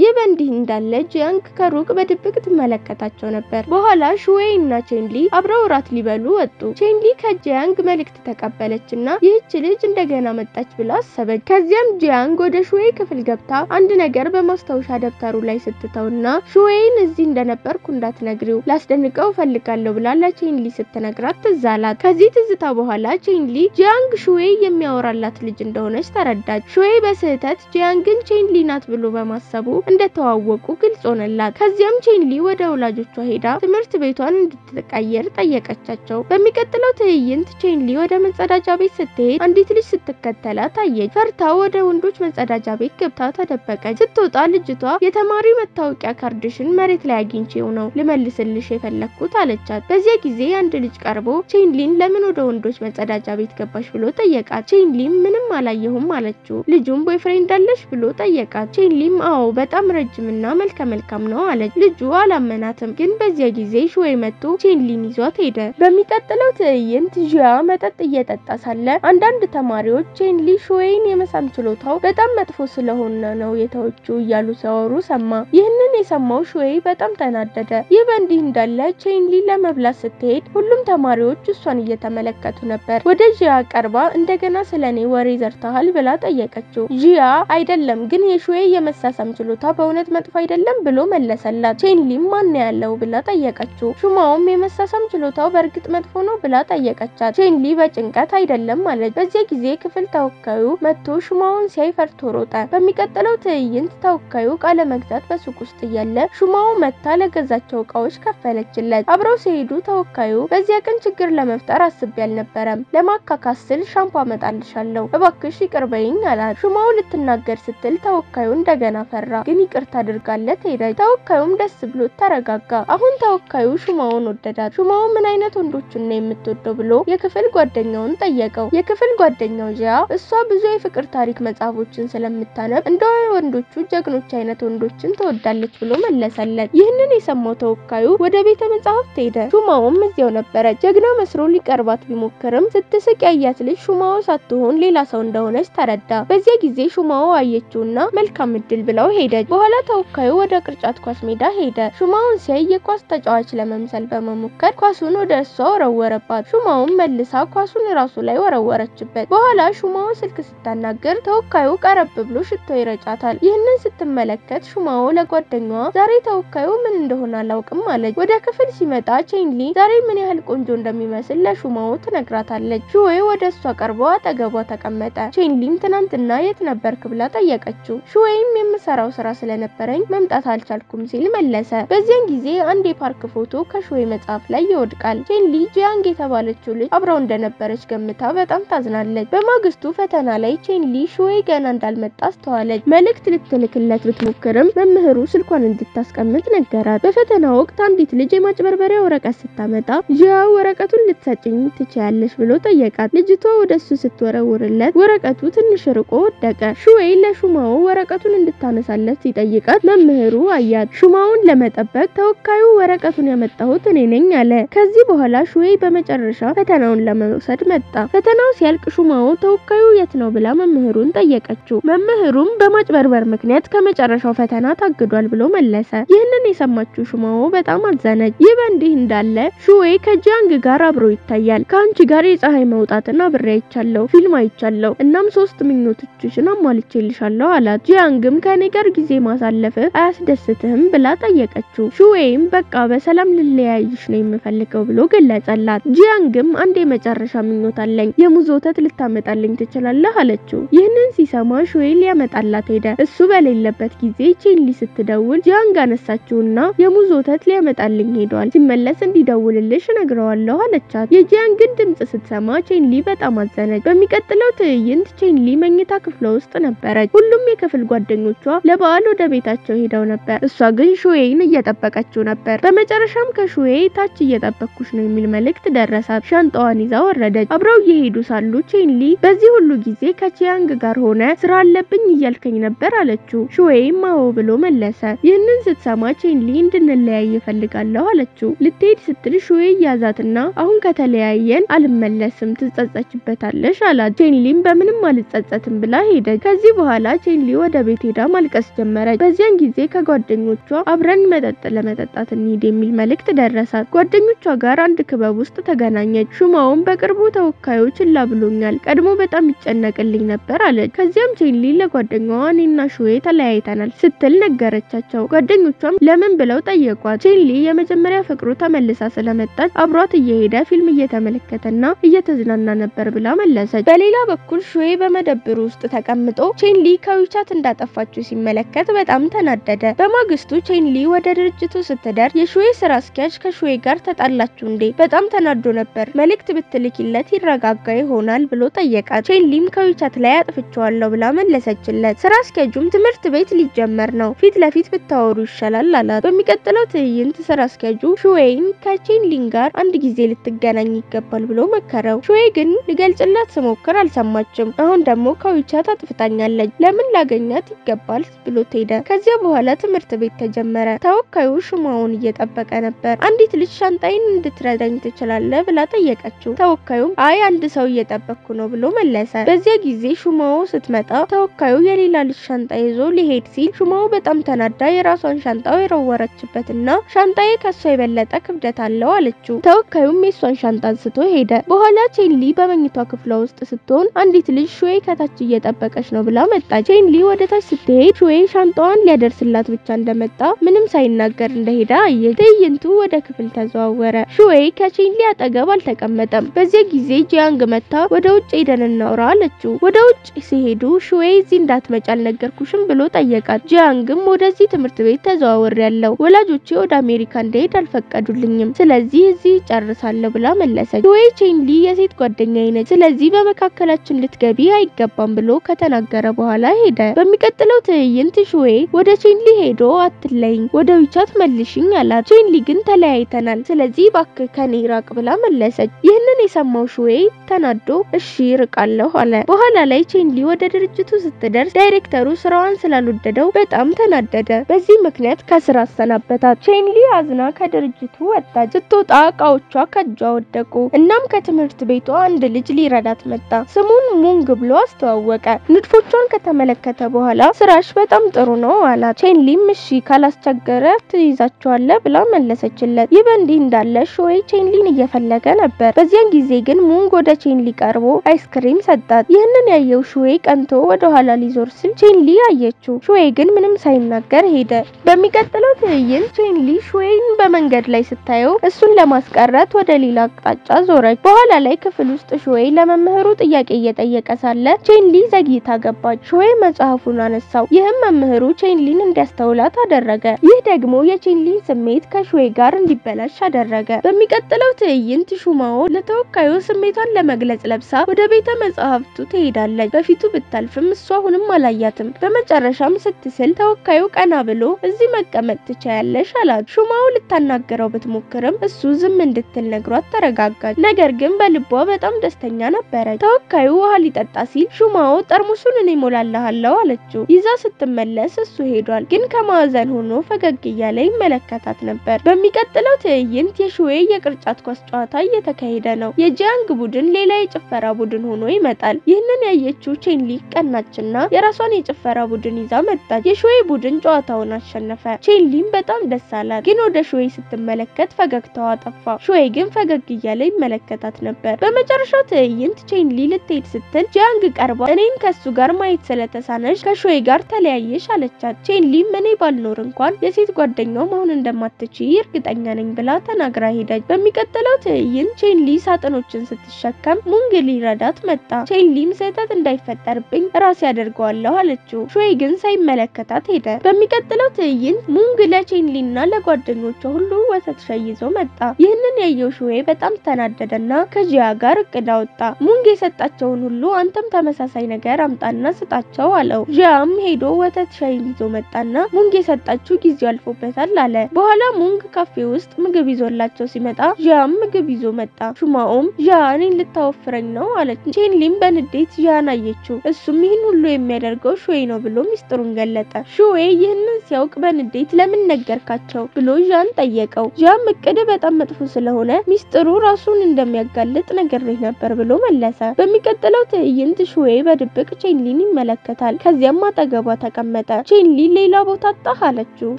ይህ በእንዲህ እንዳለ ጂያንግ ከሩቅ በድብቅ ትመለከታቸው ነበር። በኋላ ሹዌ እና ቼንሊ አብረው ራት ሊበሉ ወጡ። ቼንሊ ከጂያንግ መልእክት ተቀበለችና ይህች ልጅ እንደገና መጣች ብላ አሰበች። ከዚያም ጂያንግ ወደ ሹዌ ክፍል ገብታ አንድ ነገር በማስታወሻ ደብተሩ ላይ ስትተውና ሹዌን እዚህ እንደነበርኩ እንዳትነግሪው ላስደንቀው ፈልጋለሁ ብላ ለቼንሊ ስትነግራት ትዝ አላት። ከዚህ ትዝታ በኋላ ቼንሊ ጂያንግ ሹዌ የሚያወራላት ልጅ እንደሆነች ተረዳች። ሹዌ በስህተት ጂያንግን ቼንሊ ናት ብሎ በማሰቡ እንደተዋወቁ ግልጽ ሆነላት። ከዚያም ቼንሊ ወደ ወላጆቿ ሄዳ ትምህርት ቤቷን እንድትቀየር ጠየቀቻቸው። በሚቀጥለው ትዕይንት ቼንሊ ወደ መጸዳጃ ቤት ስትሄድ አንዲት ልጅ ስትከተላት ታየች። ፈርታ ወደ ወንዶች መጸዳጃ ቤት ገብታ ተደበቀች። ስትወጣ ልጅቷ የተማሪ መታወቂያ ካርድሽን መሬት ላይ አግኝቼው ነው ልመልስልሽ የፈለኩት አለቻት። በዚያ ጊዜ አንድ ልጅ ቀርቦ ቼንሊን ለምን ወደ ወንዶች መጸዳጃ ቤት ገባሽ ብሎ ጠየቃት። ቼንሊም ምንም አላየሁም አለችው። ልጁም ቦይፍሬንድ አለሽ ብሎ ጠየቃት። ቼንሊም አዎ በጣም ረጅምና መልከ መልካም ነው አለች። ልጁ አላመናትም። ግን በዚያ ጊዜ ሹዌ መጥቶ ቼንሊን ይዟት ሄደ። በሚቀጥለው ትዕይንት ጂያ መጠጥ እየጠጣ ሳለ አንዳንድ ተማሪዎች ቼንሊ ሹዌን የመሳም ችሎታው በጣም መጥፎ ስለሆነ ነው የተወችው እያሉ ሲያወሩ ሰማ። ይህንን የሰማው ሹዌ በጣም ተናደደ። ይህ በእንዲህ እንዳለ ቼንሊ ለመብላት ስትሄድ ሁሉም ተማሪዎች እሷን እየተመለከቱ ነበር። ወደ ጂያ ቀርባ እንደገና ስለኔ ወሬ ዘርተሃል ብላ ጠየቀችው። ጂያ አይደለም ግን የሹዌ የመሳሳም ችሎታ በእውነት መጥፎ አይደለም ብሎ መለሰላት። ቼንሊም ማን ያለው ብላ ጠየቀችው። ሹማውም የመሳሳም ችሎታው በእርግጥ መጥፎ ነው ብላ ጠየቀቻት። ቼንሊ በጭንቀት አይደለም ማለት። በዚህ ጊዜ ክፍል ተወካዩ መጥቶ ሹማውን ሲያይ ፈርቶ ሮጠ። በሚቀጥለው ትዕይንት ተወካዩ ቃለ መግዛት በሱቅ ውስጥ እያለ ሹማው መታ ለገዛቸው እቃዎች ከፈለችለት። አብረው ሲሄዱ ተወካዩ በዚያ ቀን ችግር ለመፍጠር አስቤ አልነበረም፣ ለማካካስ ስል ሻምፖ አመጣልሻለሁ እባክሽ ይቅር በይኝ አላት። ሹማው ልትናገር ስትል ተወካዩ እንደገና ፈራ፣ ግን ይቅርታ አድርጋለት ሄደች። ተወካዩም ደስ ብሎት ተረጋጋ። አሁን ተወካዩ ሹማውን ወደዳት። ሹማው ምን አይነት ወንዶችን ነው የምትወደው ብሎ የክፍል ጓደኛውን ጠየቀው። የክፍል ጓደኛው ጂያ እሷ ብዙ የፍቅር ታሪክ መጽሐፎችን ስለምታነብ እንደ ወንዶቹ ጀግኖች አይነት ወንዶችን ትወዳለች ብሎ መለሰለት። ይህንን የሰማው ተወካዩ ወደ ቤተ መጻሕፍት ሄደ። ሹማውም እዚያው ነበረ። ጀግና መስሎ ሊቀርባት ቢሞክርም ስትስቅ ያያት ልጅ ሹማው ሳትሆን ሌላ ሰው እንደሆነች ተረዳ። በዚያ ጊዜ ሹማው አየችውና መልካም እድል ብለው ሄደች። በኋላ ተወካዩ ወደ ቅርጫት ኳስ ሜዳ ሄደ። ሹማውን ሲያይ የኳስ ተጫዋች ለመምሰል በመሞከር ኳሱን ወደ እሷ ወረወረባት። ሹማውም መልሳ ኳሱን ራሱ ላይ ወረወረችበት። በኋላ ሹማው ስልክ ስታናገር ተወካዩ ቀረብ ብሎ ሽቶ ይረጫታል። ይህንን ስትመለከት ሹማው ለጓደኛዋ ዛሬ ተወካዩ ምን እንደሆነ አላውቅም አለች። ወደ ክፍል ሲመጣ ቼንሊ ዛሬ ምን ያህል ቆንጆ እንደሚመስል ለሹማው ትነግራታለች። ሹዌ ወደ እሷ ቀርቦ አጠገቧ ተቀመጠ። ቼንሊም ትናንትና የት ነበርክ ብላ ጠየቀችው። ሹዌም የምሰራው ስራ ስለነበረኝ መምጣት አልቻልኩም ሲል መለሰ። በዚያን ጊዜ አንድ የፓርክ ፎቶ ከሹዌ መጽሐፍ ላይ ይወድቃል። ቼንሊ ጂያንግ የተባለችው ልጅ አብረው እንደነበረች ገምታ በጣም ታዝናለች። በማግስቱ ፈተና ላይ ቼንሊ ሹዌ ገና እንዳልመጣ አስተዋለች። መልእክት ልትልክለት ብትሞክርም መምህሩ ስልኳን እንድታስቀምጥ ነገራት። በፈተና ወቅት አንዲት ልጅ የማጭበርበሪያ ወረቀት ስታመጣ ጂያ ወረቀቱን ልትሰጪኝ ትችያለሽ ብሎ ጠየቃት። ልጅቷ ወደሱ ስትወረውርለት ወረቀቱ ትንሽ ርቆ ወደቀ። ሹዌ ለሹማው ወረቀቱን እንድታነሳለት ሲጠይቃት መምህሩ አያት። ሹማውን ለመጠበቅ ተወካዩ ወረቀቱን ያመጣሁት እኔ ነኝ አለ። ከዚህ በኋላ ሹዌ በመጨረሻ ፈተናውን ለመውሰድ መጣ። ፈተናው ሲያልቅ ሹማው ተወካዩ የት ነው ብላ መምህሩን ጠየቀችው። መምህሩም በማጭበርበር ምክንያት ከመጨረሻው ፈተና ታግዷል ብሎ መለሰ። ይህንን የሰማችው ሹማው በጣም አዘነች። ይህ በእንዲህ እንዳለ ሹዌ ከጂያንግ ጋር አብሮ ይታያል። ከአንቺ ጋር የፀሐይ መውጣትና ብሬ አይቻለሁ፣ ፊልም አይቻለሁ፣ እናም 3 ምኞቶችሽን አሟልቼልሻለሁ አላት። ጂያንግም ከኔ ጋር ጊዜ ማሳለፍ አያስደስትህም ብላ ጠየቀችው። ሹዌም በቃ በሰላም ልለያይሽ ነው የምፈልገው ብሎ ገለጸላት። ጂያንግም አንድ የመጨረሻ ምኞት አለኝ፣ የሙዝ ወተት ልታመጣልኝ ትችላለህ አለችው። ይህንን ሲሰማ ሹዌ ሊያመጣላት ሄደ። እሱ በሌለበት ጊዜ ቼንሊ ስትደውል ጂያንግ አነሳችውና የሙዝ ወተት ሊያመጣልኝ ሄዷል፣ ሲመለስ እንዲደውልልሽ እነግረዋለሁ አለቻት። የጂያንግን ድምጽ ስትሰማ ቼንሊ በጣም አዘነች። በሚቀጥለው ትዕይንት ቼንሊ መኝታ ክፍሏ ውስጥ ነበረች። ሁሉም የክፍል ጓደኞቿ ለበዓል ወደ ቤታቸው ሄደው ነበር። እሷ ግን ሹዌን እየጠበቀችው ነበር። በመጨረሻም ከሹዌ ታች እየጠበቅኩሽ ነው የሚል መልእክት ደረሳት። ሻንጣዋን ይዛ ወረደች። አብረው እየሄዱ ሳሉ ቼንሊ በዚህ ሁሉ ጊዜ ከጂያንግ ጋር ሆነ ስራ አለብኝ እያልከኝ ነበር አለችው። ሹዌም አዎ ብሎ መለሰ። ይህንን ስትሰማ ቼንሊ እንድንለያይ እፈልጋለሁ አለችው። ልትሄድ ስትል ሹዌ ያዛትና አሁን ከተለያየን አልመለስም ትጸጸችበት ትሰሪበታለሽ አላት። ቼንሊም በምንም አልጸጸትም ብላ ሄደች። ከዚህ በኋላ ቼንሊ ወደ ቤት ሄዳ ማልቀስ ጀመረች። በዚያን ጊዜ ከጓደኞቿ አብረን መጠጥ ለመጠጣት እንሂድ የሚል መልእክት ደረሳት። ጓደኞቿ ጋር አንድ ክበብ ውስጥ ተገናኘች። ሹማውም በቅርቡ ተወካዩ ችላ ብሎኛል፣ ቀድሞ በጣም ይጨነቅልኝ ነበር አለች። ከዚያም ቼንሊ ለጓደኛዋ እኔና ሹዌ ተለያይተናል ስትል ነገረቻቸው። ጓደኞቿም ለምን ብለው ጠየቋት። ቼንሊ የመጀመሪያ ፍቅሩ ተመልሳ ስለመጣች አብሯት እየሄደ ፊልም እየተመለከተና እየተዝናና ነበር ብላ መለሰች። በሌላ በኩል ሹዌ በመደብሩ ውስጥ ተቀምጦ ቼንሊ ከዊቻት እንዳጠፋችው ሲመለከት በጣም ተናደደ። በማግስቱ ቼንሊ ወደ ድርጅቱ ስትደርስ የሹዌ ስራ አስኪያጅ ከሹዌ ጋር ተጣላችሁ እንዴ? በጣም ተናዶ ነበር፣ መልእክት ብትልኪለት ይረጋጋ ይሆናል ብሎ ጠየቃት። ቼንሊም ከዊቻት ላይ አጥፍቼዋለሁ ብላ መለሰችለት። ስራ አስኪያጁም ትምህርት ቤት ሊጀመር ነው፣ ፊት ለፊት ብታወሩ ይሻላል አላት። በሚቀጥለው ትዕይንት ስራ አስኪያጁ ሹዌን ከቼንሊን ጋር አንድ ጊዜ ልትገናኝ ይገባል ብሎ መከረው። ሹዌ ግን ሊገልጽላት ስሞክር አልሰማችም። አሁን ደግሞ ከዊቻት አጥፍታኛለች፣ ለምን ላገኛት ይገባል ብሎ ሄደ። ከዚያ በኋላ ትምህርት ቤት ተጀመረ። ተወካዩ ሹማውን እየጠበቀ ነበር። አንዲት ልጅ ሻንጣይን እንድትረዳኝ ትችላለህ ብላ ጠየቀችው። ተወካዩም አይ አንድ ሰው እየጠበቅኩ ነው ብሎ መለሰ። በዚያ ጊዜ ሹማው ስትመጣ ተወካዩ የሌላ ልጅ ሻንጣ ይዞ ሊሄድ ሲል ሹማው በጣም ተናዳ የራሷን ሻንጣው የረወረችበትና ሻንጣዬ ከሷ የበለጠ ክብደት አለው አለችው። ተወካዩም የሷን ሻንጣ አንስቶ ሄደ። በኋላ ቼንሊ በመኝቷ ክፍሏ ውስጥ ስትሆን አንዲት ልጅ ሹዌ ከታች እየጠበቀች ነው ብላ መጣች። ቼንሊ ወደ ታች ስትሄድ ሹዌ ሻንጣዋን ሊያደርስላት ብቻ እንደመጣ ምንም ሳይናገር እንደሄደ አየች። ትዕይንቱ ወደ ክፍል ተዘዋወረ። ሹዌ ከቼንሊ አጠገብ አልተቀመጠም። በዚህ ጊዜ ጂያንግ መታ ወደ ውጭ ሄደን እናውራ አለችው። ወደ ውጭ ሲሄዱ ሹዌ እዚህ እንዳትመጪ አልነገርኩሽም ብሎ ጠየቃት። ጂያንግም ወደዚህ ትምህርት ቤት ተዘዋውሬያለሁ፣ ወላጆቼ ወደ አሜሪካ እንደሄድ አልፈቀዱልኝም፣ ስለዚህ እዚህ ጨርሳለሁ ብላ መለሰች። ሹዌ ቼንሊ የሴት ጓደኛዬ ነች፣ ስለዚህ በመካከላችን ልትገቢ አይገባም ብሎ ከተናገረ በኋላ ሄደ። በሚቀጥለው ትዕይንት ሹዌ ወደ ቼንሊ ሄዶ አትለይኝ፣ ወደ ዊቻት መልሽኝ አላት። ቼንሊ ግን ተለያይተናል፣ ስለዚህ እባክህ ከኔ ራቅ ብላ መለሰች። ይህንን የሰማው ሹዌ ተናዶ እሺ ርቃለሁ አለ። በኋላ ላይ ቼንሊ ወደ ድርጅቱ ስትደርስ ዳይሬክተሩ ስራዋን ስላልወደደው በጣም ተናደደ። በዚህ ምክንያት ከስራ አሰናበታት። ቼንሊ አዝና ከድርጅቱ ወጣች። ስትወጣ እቃዎቿ ከእጇ ወደቁ። እናም ከትምህርት ቤቷ አንድ ልጅ ሊረዳት መጣ። ስሙን ሙንግ ብሎ አስተዋወቀ። ንድፎቿን ከተመለከተ በኋላ ስራሽ በጣም ጥሩ ነው አላት። ቼንሊም እሺ ካላስቸገረ ትይዛቸዋለህ ብላ መለሰችለት። ይህ በእንዲህ እንዳለ ሹዌ ቼንሊን እየፈለገ ነበር። በዚያን ጊዜ ግን ሙንግ ወደ ቼንሊ ቀርቦ አይስክሪም ሰጣት። ይህንን ያየው ሹዌ ቀንቶ ወደ ኋላ ሊዞር ሲል ቼንሊ አየችው። ሹዌ ግን ምንም ሳይናገር ሄደ። በሚቀጥለው ትዕይንት ቼንሊ ሹዌን በመንገድ ላይ ስታየው እሱን ለማስቀረት ወደ ሌላ አቅጣጫ ዞረች። በኋላ ላይ ክፍል ውስጥ ሹዌ ለመምህሩ ጥያቄ እየጠየቀ ሳለ ቼንሊ ዘግይታ ገባች። ሹዌ መጽሐፉን አነሳው። ይህም መምህሩ ቼንሊን እንዲያስተውላት አደረገ። ይህ ደግሞ የቼንሊን ስሜት ከሹዌ ጋር እንዲበላሽ አደረገ። በሚቀጥለው ትዕይንት ሹማው ለተወካዩ ስሜቷን ለመግለጽ ለብሳ ወደ ቤተ መጽሐፍቱ ትሄዳለች። በፊቱ ብታልፍም እሷ አሁንም አላያትም። በመጨረሻም ስትስል ተወካዩ ቀና ብሎ እዚህ መቀመጥ ትችያለሽ አላት። ሹማው ልታናገረው ብትሞክርም እሱ ዝም እንድትል ነግሯት ተረጋጋች። ነገር ግን በልቧ በጣም ደስተኛ ነበረች። ተወካዩ ውሃ ሊጠጣ ሲል ሹማው ጠርሙሱን እኔ ሞላለሃለሁ አለችው። ይዛ ስትመለስ እሱ ሄዷል። ግን ከማዕዘን ሆኖ ፈገግ እያለ ይመለከታት ነበር። በሚቀጥለው ትዕይንት የሹዌ የቅርጫት ኳስ ጨዋታ እየተካሄደ ነው። የጂያንግ ቡድን ሌላ የጭፈራ ቡድን ሆኖ ይመጣል። ይህንን ያየችው ቼንሊ ቀናችና የራሷን የጭፈራ ቡድን ይዛ መጣች። የሹዌ ቡድን ጨዋታውን አሸነፈ። ቼንሊም በጣም ደስ አላት። ግን ወደ ሹዌ ስትመለከት ፈገግታዋ ጠፋ። ሹዌ ግን ፈገግ እያለ ይመለከታት ነበር። በመጨረሻው ትዕይንት ቼንሊ ልትሄድ ስትል ጂያንግ ቀርባ እኔን ከሱ ጋር ማየት ስለተሳነሽ ከሹዌ ጋር ተለያየሽ አለቻት። ቼንሊም እኔ ባልኖር እንኳን የሴት ጓደኛው መሆን እንደማትችይ እርግጠኛ ነኝ ብላ ተናግራ ሄደች። በሚቀጥለው ትዕይንት ቼንሊ ሳጥኖችን ስትሸከም ሙንግ ሊረዳት መጣ። ቼንሊም ስህተት እንዳይፈጠርብኝ ራሴ ያደርገዋለሁ አለችው። ሹዌ ግን ሳይመለከታት ሄደ። በሚቀጥለው ትዕይንት ሙንግ ለቼንሊና ለጓደኞቿ ሁሉ ወተት ሸይዞ መጣ። ይህንን ያየው ሹዌ በጣም ተናደደና ከጂያ ጋር እቅድ አወጣ። ሙንግ የሰጣቸውን ሁሉ አንተም ተመሳሳይ ነገር አምጣና ስጣቸው አለው። ጂያም ሄዶ ወተት ሸይዞ መጣና ሙንግ የሰጣችሁ ጊዜው አልፎበታል አለ። በኋላ ሙንግ ካፌ ውስጥ ምግብ ይዞላቸው ሲመጣ ጂያም ምግብ ይዞ መጣ። ሹማውም ጂያ እኔን ልታወፍረኝ ነው አለች። ቼንሊም በንዴት ጂያን አየችው። እሱም ይህን ሁሉ የሚያደርገው ሹዌ ነው ብሎ ሚስጥሩን ገለጠ። ሹዌ ይህንን ሲያውቅ በንዴት ለምን ነገርካቸው ብሎ ጂያን ጠየቀው። ጂያም እቅድ በጣም መጥፎ ስለሆነ ሚስጥሩ ራሱን እንደሚያጋልጥ ነግሬህ ነበር ብሎ መለሰ። በሚቀጥለው ትዕይንት ሹዌ በድብቅ ቼንሊን ይመለከታል። ከዚያም አጠገቧ ተቀመጠ። ቼንሊ ሌላ ቦታ አጣህ አለችው።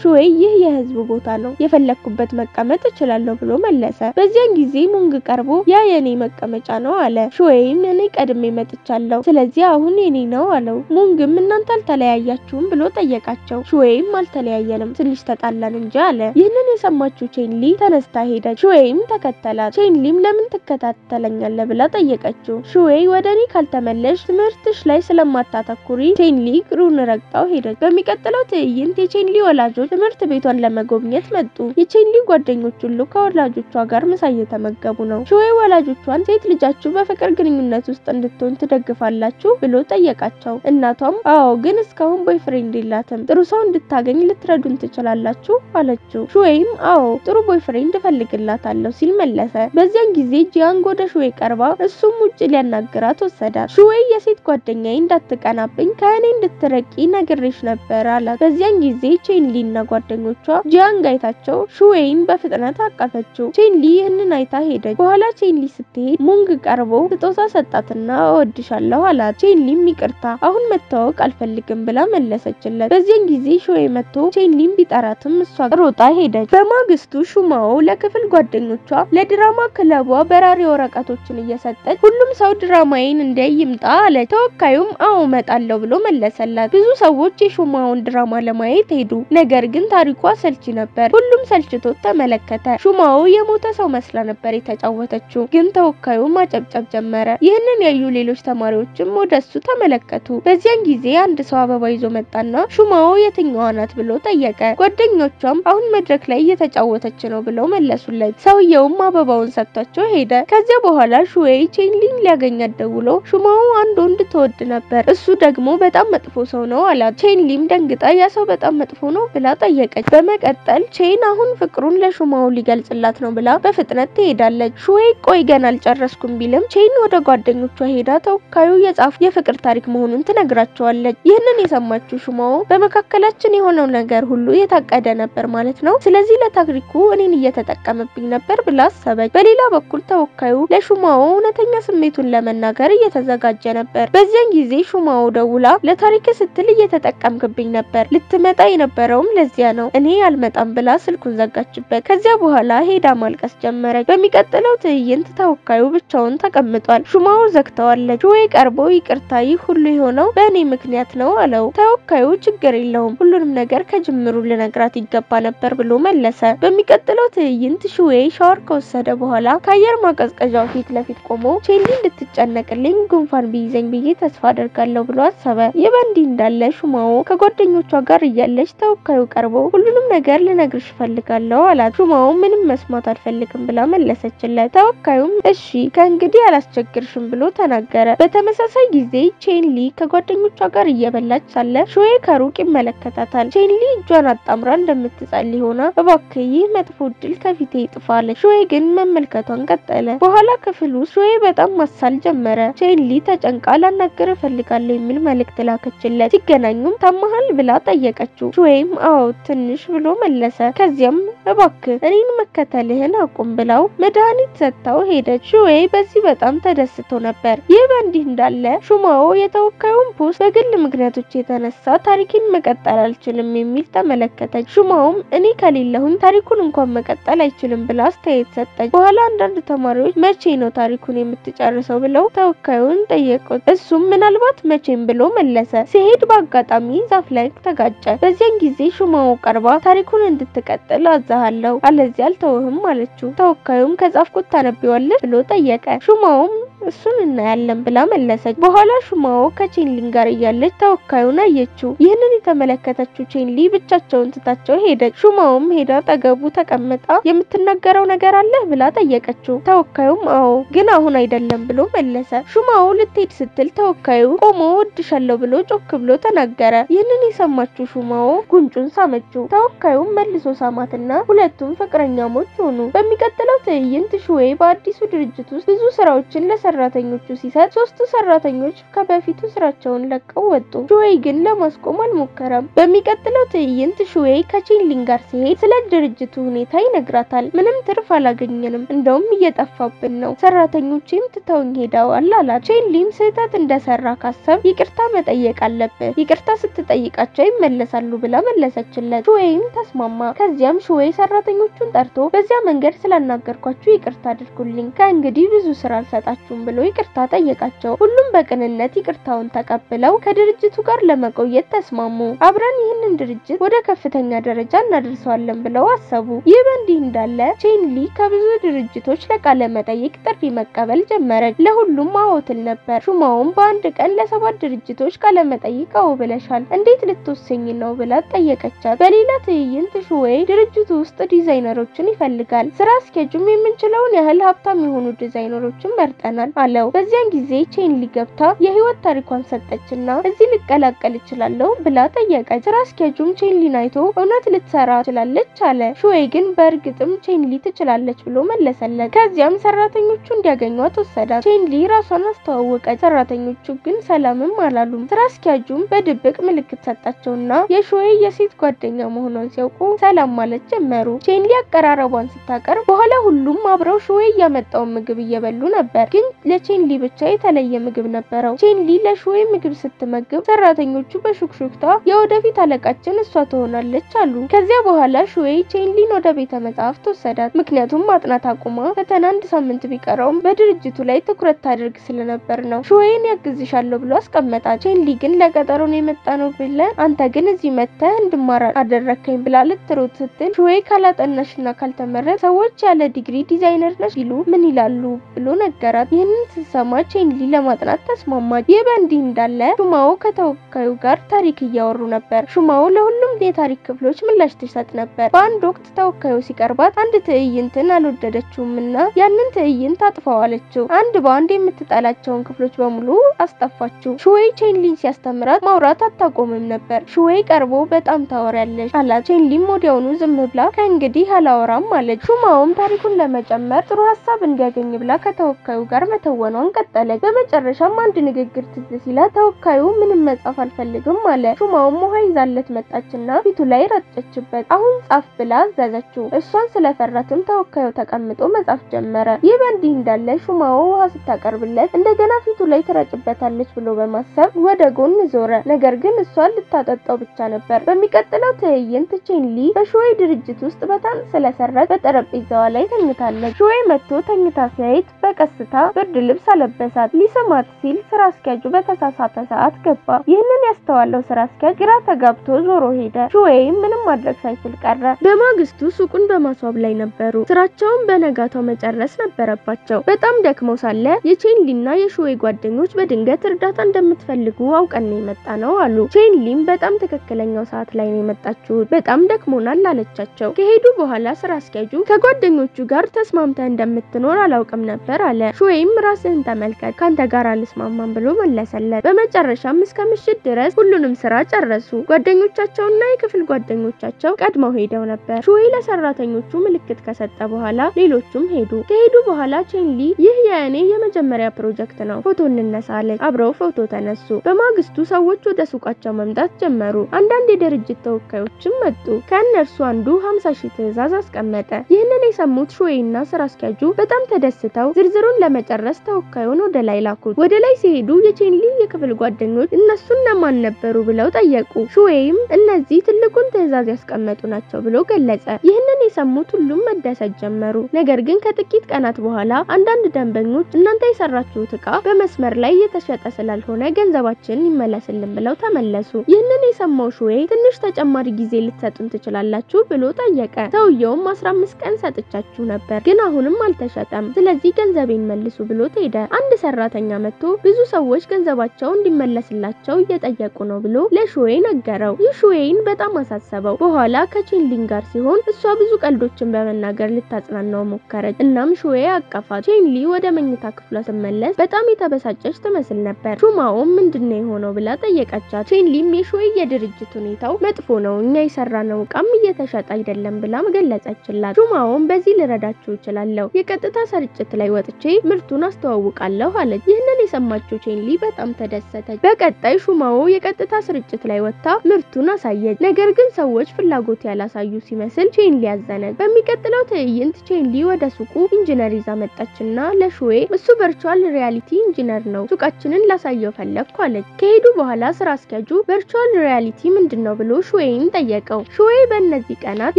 ሹዌ ይህ የህዝብ ቦታ ነው፣ የፈለኩበት መቀመጥ እችላለሁ ብሎ መለሰ። በዚያን ጊዜ ሙንግ ቀርቦ ያ የኔ መቀመጫ ነው አለ። ሹዌም እኔ ቀድሜ መጥቻለሁ፣ ስለዚህ አሁን የኔ ነው አለው። ሙንግም እናንተ አልተለያያችሁም ብሎ ጠየቃቸው። ሹዌም አልተለያየንም፣ ትንሽ ተጣላን እንጂ አለ። ይህንን የሰማችው ቼንሊ ተነስታ ሄደች። ሹዌም ተከተላት። ቼንሊም ለምን ትከታተለኛለህ ብላ ጠየቀችው። ሹዌ ወደኔ ካልተመለሽ ትምህርትሽ ላይ ስለማታተኩሪ ቼንሊ እግሩን ረግጣው ሄደች። በሚቀጥለው ትዕይንት የቼንሊ ወላጆች ትምህርት ቤቷን ለመጎብኘት መጡ። የቼንሊ ጓደኞች ሁሉ ከወላጆቿ ጋር ምሳ እየተመገቡ ነው። ሹዌ ወላጆቿን ሴት ልጃችሁ በፍቅር ግንኙነት ውስጥ እንድትሆን ትደግፋላችሁ ብሎ ጠየቃቸው። እናቷም አዎ፣ ግን እስካሁን ቦይፍሬንድ የላትም፣ ጥሩ ሰው እንድታገኝ ልትረዱን ትችላላችሁ አለችው። ሹዌም አዎ ጥሩ ቦይፍሬንድ እፈልግላታለሁ ሲል መለሰ። በዚያን ጊዜ ጂያንግ ወደ ሹዌ ቀርባ እሱም ውጭ ሊያናግራት ወሰዳት። ሹዌ የሴት ጓደኛዬ እንዳትቀናብኝ ከእኔ እንድትረቂ ነግሬሽ ነበር አላት። በዚያን ጊዜ ቼንሊና ጓደኞቿ ጂያንግ አይታቸው ሹዌን በፍጥነት አቀፈችው። ቼንሊ ይህንን አይታ ሄደች። በኋላ ቼንሊ ስትሄድ ሙንግ ቀርቦ ስጦታ ሰጣትና እወድሻለሁ አላት። ቼንሊም ይቅርታ አሁን መታወቅ አልፈልግም ብላ መለሰችለት። በዚያን ጊዜ ሹዌ መጥቶ ቼንሊም ቢጠራትም እሷ ሮጣ ሄደች። በማግስቱ ሹማው ለክፍል ጓደኞቿ ለድራማ ክለቧ በራሪ ወረቀቶችን እየሰጠች ሁሉም ሰው ድራማዬን እንዲያይ ይምጣ አለ። ተወካዩም አዎ እመጣለሁ ብሎ መለሰላት። ብዙ ሰዎች የሹማውን ድራማ ለማየት ሄዱ። ነገር ግን ታሪኳ ሰልቺ ነበር። ሁሉም ሰልችቶት ተመለከተ። ሹማው የሞተ ሰው መስላ ነበር የተጫወተችው። ግን ተወካዩ ማጨብጨብ ጀመረ። ይህንን ያዩ ሌሎች ተማሪዎችም ወደሱ ተመለከቱ። በዚያን ጊዜ አንድ ሰው አበባ ይዞ መጣና ሹማው የትኛዋ ናት ብሎ ጠየቀ። ጓደኞቿም አሁን መድረክ ላይ እየተጫወተች ነው ብለው መለሱለት። ሰውየውም አበባውን ሰጥቷቸው ሄደ። ከዚያ በኋላ ሹዌ ቼንሊን ሊያገኛት ደውሎ ሹማው አንድ ወንድ ተወድ ነበር፣ እሱ ደግሞ በጣም መጥፎ ሰው ነው አላት። ቼንሊም ደንግጣ ያ ሰው በጣም መጥፎ ነው ብላ ጠየቀች። በመቀጠል ቼን አሁን ፍቅሩን ለሹማው ሊገልጽላት ነው ብላ በፍጥነት ትሄዳለች። ሹዌ ቆይ ገና አልጨረስኩም ቢልም ቼን ወደ ጓደኞቿ ሄዳ ተወካዩ የጻፈ የፍቅር ታሪክ መሆኑን ትነግራቸዋለች። ይህንን የሰማችው ሹማው በመካከላችን የሆነው ነገር ሁሉ የታቀደ ነበር ማለት ነው፣ ስለዚህ ለታሪኩ እኔን እየተጠቀመብኝ ነበር ብላ አሰበች። በሌላ በኩል ተወካዩ ለሹማው እውነተኛ ስሜቱን ለመናገር እየተዘጋጀ ነበር። በዚያን ጊዜ ሹማው ደውላ ለታሪክ ስትል እየተጠቀምክብኝ ነበር፣ ልትመጣ የነበረውም ለዚያ ነው፣ እኔ አልመጣም ብላ ስልኩን ዘጋችበት። ከዚያ በኋላ ሄዳ ማልቀስ ጀመረች። በሚቀጥለው ትዕይንት ተወካዩ ብቻውን ተቀምጧል። ሹማው ዘግተዋለች። ሹዌ ቀርቦ ይቅርታ ይህ ሁሉ የሆነው በእኔ ምክንያት ነው አለው። ተወካዩ ችግር የለውም፣ ሁሉንም ነገር ከጅምሩ ልነግራት ይገባ ነበር ብሎ መለሰ። በሚቀጥለው ትዕይንት ሹዌ ሻወር ከወሰደ በኋላ ከአየር ማቀዝቀዣው ፊት ለፊት ቆሞ ቼንሊ እንድትጨነቅልኝ ጉንፋን ቢይዘኝ ብዬ ተስፋ አደርጋለሁ ብሎ አሰበ። ይህ በእንዲህ እንዳለ ሹማው ከጓደኞቿ ጋር እያለች ተወካዩ ቀርቦ ሁሉንም ነገር ልነግርሽ ፈልጋለሁ አላት። ሹማው ምንም መስማት አልፈልግም ብላ መለሰችለት። ተወካዩም እሺ ከእንግዲህ አላስቸግርሽም ብሎ ተናገረ። በተመሳሳይ ጊዜ ቼንሊ ከጓደኞቿ ጋር እየበላች ሳለ ሹዌ ከሩቅ ይመለከታታል። ቼንሊ እጇን አጣምራ እንደምትጸልይ ሆና እባክህ ይህ መጥፎ ድል ከፊቴ ይጥፋል። ሹዌ ግን መመልከቷን ቀጠለ። በኋላ ክፍሉ ሹዌ በጣም ማሳል ጀመረ። ቼንሊ ተጨንቃ ላናገር ፈልጋለሁ የሚል መልእክት ላከችለት። ሲገናኙም ታማሃል ብላ ጠየቀችው። ሹዌም አዎ ትንሽ ብሎ መለሰ። ከዚያም እባክህ እኔን መከተልህን አቁም ብላው መድኃኒት ሰጥታው ሄደች። ሹዌ በዚህ በጣም ተደስቶ ነበር። ይህ በእንዲህ እንዳለ ሹማው የተወካዩን ፖስት በግል ምክንያቶች የተነሳ ታሪክን መቀጠል አልችልም የሚል ተመለከተች። ሹማውም እኔ ከሌለሁኝ ታሪኩን እንኳን መቀጠል አይችልም ብላ አስተያየት ሰጠች። በኋላ አንዳንድ ተማሪዎች መቼ ነው ታሪኩን የምትጨርሰው ብለው ተወካዩን ጠየቁት። እሱም ምናልባት መቼም ብሎ መለሰ። ሲሄድ በአጋጣሚ ዛፍ ላይ ተጋጨ። በዚያን ጊዜ ሹማው ቀርባ ታሪኩን እንድትቀጥል አዛሃለሁ አለዚያ አልተውህም አለችው። ተወካዩም ከጻፍኩት ታነቢዋለሽ ብሎ ጠየቀ። ሹማውም እሱን እናያለን ብላ መለሰች። በኋላ ሹማው ከቼንሊን ጋር እያለች ተወካዩን አየችው። ይህንን የተመለከተችው ቼንሊ ብቻቸውን ትታቸው ሄደች። ሹማውም ሄዳ ጠገቡ ተቀምጣ የምትናገረው ነገር አለ ብላ ጠየቀችው። ተወካዩም አዎ ግን አሁን አይደለም ብሎ መለሰ። ሹማው ልትሄድ ስትል ተወካዩ ቆሞ ወድሻለሁ ብሎ ጮክ ብሎ ተናገረ። ይህንን የሰማችው ሹማው ጉንጩን ሳመችው። ተወካዩም መልሶ ሳማትና ሁለቱም ፍቅረኛሞች ሆኑ። በሚቀጥለው ትዕይንት ሹዌ በአዲሱ ድርጅት ውስጥ ብዙ ስራዎችን ለሰራ ለሰራተኞቹ ሲሰጥ 3 ሰራተኞች ከበፊቱ ስራቸውን ለቀው ወጡ። ሹዌይ ግን ለማስቆም አልሞከረም። በሚቀጥለው ትዕይንት ሹዌይ ከቼንሊን ጋር ሲሄድ ስለ ድርጅቱ ሁኔታ ይነግራታል። ምንም ትርፍ አላገኘንም፣ እንደውም እየጠፋብን ነው፣ ሰራተኞቼም ትተውኝ ሄደዋል አላት። ቼንሊን ስህተት እንደሰራ ካሰብ ይቅርታ መጠየቅ አለብህ፣ ይቅርታ ስትጠይቃቸው ይመለሳሉ ብላ መለሰችለት። ሹዌይም ተስማማ። ከዚያም ሹዌይ ሰራተኞቹን ጠርቶ በዚያ መንገድ ስላናገርኳችሁ ይቅርታ አድርጉልኝ፣ ከእንግዲህ ብዙ ስራ አልሰጣችሁም ብሎ ይቅርታ ጠየቃቸው። ሁሉም በቅንነት ይቅርታውን ተቀብለው ከድርጅቱ ጋር ለመቆየት ተስማሙ። አብረን ይህንን ድርጅት ወደ ከፍተኛ ደረጃ እናደርሰዋለን ብለው አሰቡ። ይህ በእንዲህ እንዳለ ቼንሊ ከብዙ ድርጅቶች ለቃለ መጠይቅ ጥሪ መቀበል ጀመረች። ለሁሉም አዎትል ነበር። ሹማውም በአንድ ቀን ለ7 ድርጅቶች ቃለ መጠይቅ አዎ ብለሻል፣ እንዴት ልትወሰኝ ነው ብላ ጠየቀቻት። በሌላ ትዕይንት ሹዌይ ድርጅቱ ውስጥ ዲዛይነሮችን ይፈልጋል። ስራ አስኪያጁም የምንችለውን ያህል ሀብታም የሆኑ ዲዛይነሮችን መርጠናል አለው። በዚያን ጊዜ ቼንሊ ገብታ የህይወት ታሪኳን ሰጠችና እዚህ ልቀላቀል እችላለሁ ብላ ጠየቀች። ስራ አስኪያጁም ቼንሊን አይቶ እውነት ልትሰራ ትችላለች አለ። ሹዌይ ግን በእርግጥም ቼንሊ ትችላለች ብሎ መለሰለት። ከዚያም ሰራተኞቹ እንዲያገኟት ወሰዳት። ቼንሊ ራሷን አስተዋወቀች። ሰራተኞቹ ግን ሰላምም አላሉም። ስራ አስኪያጁም በድብቅ ምልክት ሰጣቸውና የሹዌይ የሴት ጓደኛ መሆኗን ሲያውቁ ሰላም ማለት ጀመሩ። ቼንሊ አቀራረቧን ስታቀርብ በኋላ ሁሉም አብረው ሹዌይ ያመጣውን ምግብ እየበሉ ነበር። ግን ለቼንሊ ብቻ የተለየ ምግብ ነበረው። ቼንሊ ለሹዌይ ምግብ ስትመግብ ሰራተኞቹ በሹክሹክታ የወደፊት አለቃችን እሷ ትሆናለች አሉ። ከዚያ በኋላ ሹዌይ ቼንሊን ወደ ቤተ መጻሕፍት ወሰዳት። ምክንያቱም ማጥናት አቁማ ፈተና 1 ሳምንት ቢቀረውም በድርጅቱ ላይ ትኩረት ታደርግ ስለነበር ነው። ሹዌይን ያግዝሻለሁ ብሎ አስቀመጣት። ቼንሊ ግን ለቀጠሮ ነው የመጣነው ብለን አንተ ግን እዚህ መተህ እንድማር አደረከኝ ብላ ልትሮጥ ስትል ሹዌይ ካላጠናሽና ካልተመረጥ ሰዎች ያለ ዲግሪ ዲዛይነር ነሽ ይሉ ምን ይላሉ ብሎ ነገራት። ይህንን ስትሰማ ቼንሊ ለማጥናት ተስማማች። ይህ በእንዲህ እንዳለ ሹማው ከተወካዩ ጋር ታሪክ እያወሩ ነበር። ሹማው ለሁሉም የታሪክ ክፍሎች ምላሽ ትሰጥ ነበር። በአንድ ወቅት ተወካዩ ሲቀርባት አንድ ትዕይንትን አልወደደችውምና ያንን ትዕይንት አጥፋዋለችው። አንድ በአንድ የምትጠላቸውን ክፍሎች በሙሉ አስጠፋችው። ሹዌይ ቼንሊን ሲያስተምራት ማውራት አታቆምም ነበር። ሹዌይ ቀርቦ በጣም ታወሪያለሽ አላት። ቼንሊም ወዲያውኑ ዝም ብላ ከእንግዲህ አላወራም አለች። ሹማውም ታሪኩን ለመጨመር ጥሩ ሀሳብ እንዲያገኝ ብላ ከተወካዩ ጋር መተወኗን ቀጠለች። በመጨረሻም አንድ ንግግር ትዝ ሲላት ተወካዩ ምንም መጻፍ አልፈልግም አለ። ሹማውም ውሃ ይዛለት መጣችና ፊቱ ላይ ረጨችበት። አሁን ጻፍ ብላ አዘዘችው። እሷን ስለፈራትም ተወካዩ ተቀምጦ መጻፍ ጀመረ። ይህ በእንዲህ እንዳለ ሹማው ውሃ ስታቀርብለት እንደገና ፊቱ ላይ ትረጭበታለች ብሎ በማሰብ ወደ ጎን ዞረ። ነገር ግን እሷን ልታጠጣው ብቻ ነበር። በሚቀጥለው ትዕይንት ቼንሊ በሹዌይ ድርጅት ውስጥ በጣም ስለሰራች በጠረጴዛዋ ላይ ተኝታለች። ሹዌይ መጥቶ ተኝታ ሲያየት በቀስታ ብርድ ልብስ አለበሳት። ሊስማት ሲል ስራ አስኪያጁ በተሳሳተ ሰዓት ገባ። ይህንን ያስተዋለው ስራ አስኪያጅ ግራ ተጋብቶ ዞሮ ሄደ። ሹዌይም ምንም ማድረግ ሳይችል ቀረ። በማግስቱ ሱቁን በማስዋብ ላይ ነበሩ። ስራቸውን በነጋታው መጨረስ ነበረባቸው። በጣም ደክመው ሳለ የቼንሊና የሹዌይ ጓደኞች በድንገት እርዳታ እንደምትፈልጉ አውቀን የመጣ ነው አሉ። ቼንሊም በጣም ትክክለኛው ሰዓት ላይ ነው የመጣችሁት፣ በጣም ደክሞናል አለቻቸው። ከሄዱ በኋላ ስራ አስኪያጁ ከጓደኞቹ ጋር ተስማምተህ እንደምትኖር አላውቅም ነበር አለ። ሹዌይም ራስህን ተመልከት፣ ካንተ ጋር አልስማማም ብሎ መለሰለት። በመጨረሻም እስከ ምሽት ድረስ ሁሉንም ስራ ጨረሱ። ጓደኞቻቸውና የክፍል ጓደኞቻቸው ቀድመው ሄደው ነበር። ሹዌይ ለሰራተኞቹ ምልክት ከሰጠ በኋላ ሌሎቹም ሄዱ። ከሄዱ በኋላ ቼንሊ ይህ የእኔ የመጀመሪያ ፕሮጀክት ነው፣ ፎቶ እንነሳ አለች። አብረው ፎቶ ተነሱ። በማግስቱ ሰዎች ወደ ሱቃቸው መምጣት ጀመሩ። አንዳንድ የድርጅት ተወካዮችም መጡ። ከእነርሱ አንዱ 50,000 ትዕዛዝ አስቀመጠ። ይህንን የሰሙት ሹዌይና ስራ አስኪያጁ በጣም ተደስተው ዝርዝሩን ለመጨረስ ተወካዩን ወደ ላይ ላኩት። ወደ ላይ ሲሄዱ የቼንሊ የክፍል ጓደኞች እነሱን ለማን ነበሩ ብለው ጠየቁ። ሹዌይም እነዚህ ትልቁን ትዕዛዝ ያስቀመጡ ናቸው ብሎ ገለጸ። ይህንን የሰሙት ሁሉም መደሰት ጀመሩ። ነገር ግን ከጥቂት ቀናት በኋላ አንዳንድ ደንበኞች እናንተ የሰራችሁት ዕቃ በመስመር ላይ የተሸጠ ስላልሆነ ገንዘባችን ይመለስልን ብለው ተመለሱ። ይህንን የሰማው ሹዌይ ትንሽ ተጨማሪ ጊዜ ልትሰጡን ትችላላችሁ ብሎ ጠየቀ። ሰውየውም 15 ቀን ሰጥቻችሁ ነበር፣ ግን አሁንም አልተሸጠም፣ ስለዚህ ገንዘቤን መልሱ ብሎ ሄደ። አንድ ሰራተኛ መጥቶ ብዙ ሰዎች ገንዘባቸው እንዲመለስላቸው እየጠየቁ ነው ብሎ ለሹዌይ ነገረው። ይህ ሹዌይን ሹዌይን በጣም አሳሰበው። በኋላ ከቼንሊን ጋር ሲሆን እሷ ብዙ ቀልዶችን በመናገር ልታጽናናው ሞከረች። እናም ሹዌይ አቀፋት። ቼንሊ ወደ መኝታ ክፍሏ ስትመለስ በጣም የተበሳጨች ትመስል ነበር። ሹማውም ምንድነው የሆነው ብላ ጠየቀቻት። ቼንሊም የሹዌይ የድርጅት ሁኔታው መጥፎ ነው፣ እኛ የሰራነው ዕቃም እየተሸጠ አይደለም ብላ ገለጸችላት። ሹማውም በዚህ ልረዳችሁ እችላለሁ፣ የቀጥታ ስርጭት ላይ ወጥቼ ምርቱን አስተዋውቃለሁ አለች። ይህንን የሰማችው ቼንሊ በጣም ተደሰተች። በቀጣይ ሹማው የቀጥታ ስርጭት ላይ ወጣ ምርቱን አሳየች። ነገር ግን ሰዎች ፍላጎት ያላሳዩ ሲመስል ቼንሊ አዘነች። በሚቀጥለው ትዕይንት ቼንሊ ወደ ሱቁ ኢንጂነር ይዛ መጣችና ለሹዌይ እሱ ቨርቹዋል ሪያሊቲ ኢንጂነር ነው፣ ሱቃችንን ላሳየው ፈለግኩ አለች። ከሄዱ በኋላ ስራ አስኪያጁ ቨርቹዋል ሪያሊቲ ምንድነው ብሎ ሹዌይን ጠየቀው። ሹዌይ በእነዚህ ቀናት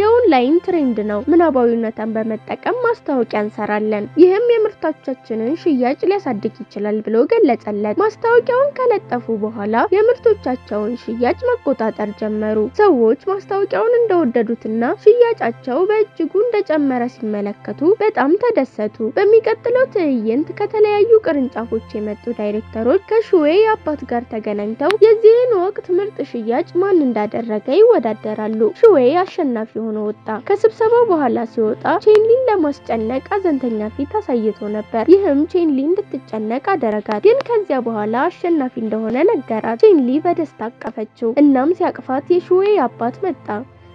የኦንላይን ትሬንድ ነው፣ ምናባዊነትን በመጠቀም ማስታወቂያ እንሰራለን፣ ይህም የምርቶቻችንን ሽያጭ ሊያሳድግ ይችላል ብሎ ገለጸለት። ማስታወቂያውን ከለጠፉ በኋላ የምርቶቻቸውን ሽያጭ መቆጣጠር ጀመሩ። ሰዎች ማስታወቂያውን እንደወደዱትና ሽያጫቸው በእጅጉ እንደጨመረ ሲመለከቱ በጣም ተደሰቱ። በሚቀጥለው ትዕይንት ከተለያዩ ቅርንጫፎች የመጡ ዳይሬክተሮች ከሹዌይ አባት ጋር ተገናኝተው የዚህን ወቅት ምርጥ ሽያጭ ማን እንዳደረገ ይወዳደራሉ። ሹዌይ አሸናፊ ሆኖ ወጣ። ከስብሰባው በኋላ ሲወጣ ቼንሊን ለማስጨነቅ አዘንተኛ ፊት አሳይቶ ነበር። ይህም ቼንሊ እንድትጨነቅ አደረጋት። ግን ከዚያ በኋላ አሸናፊ እንደሆነ ነገራት። ቼንሊ በደስታ አቀፈችው። እናም ሲያቅፋት የሹዌይ አባት መጣ።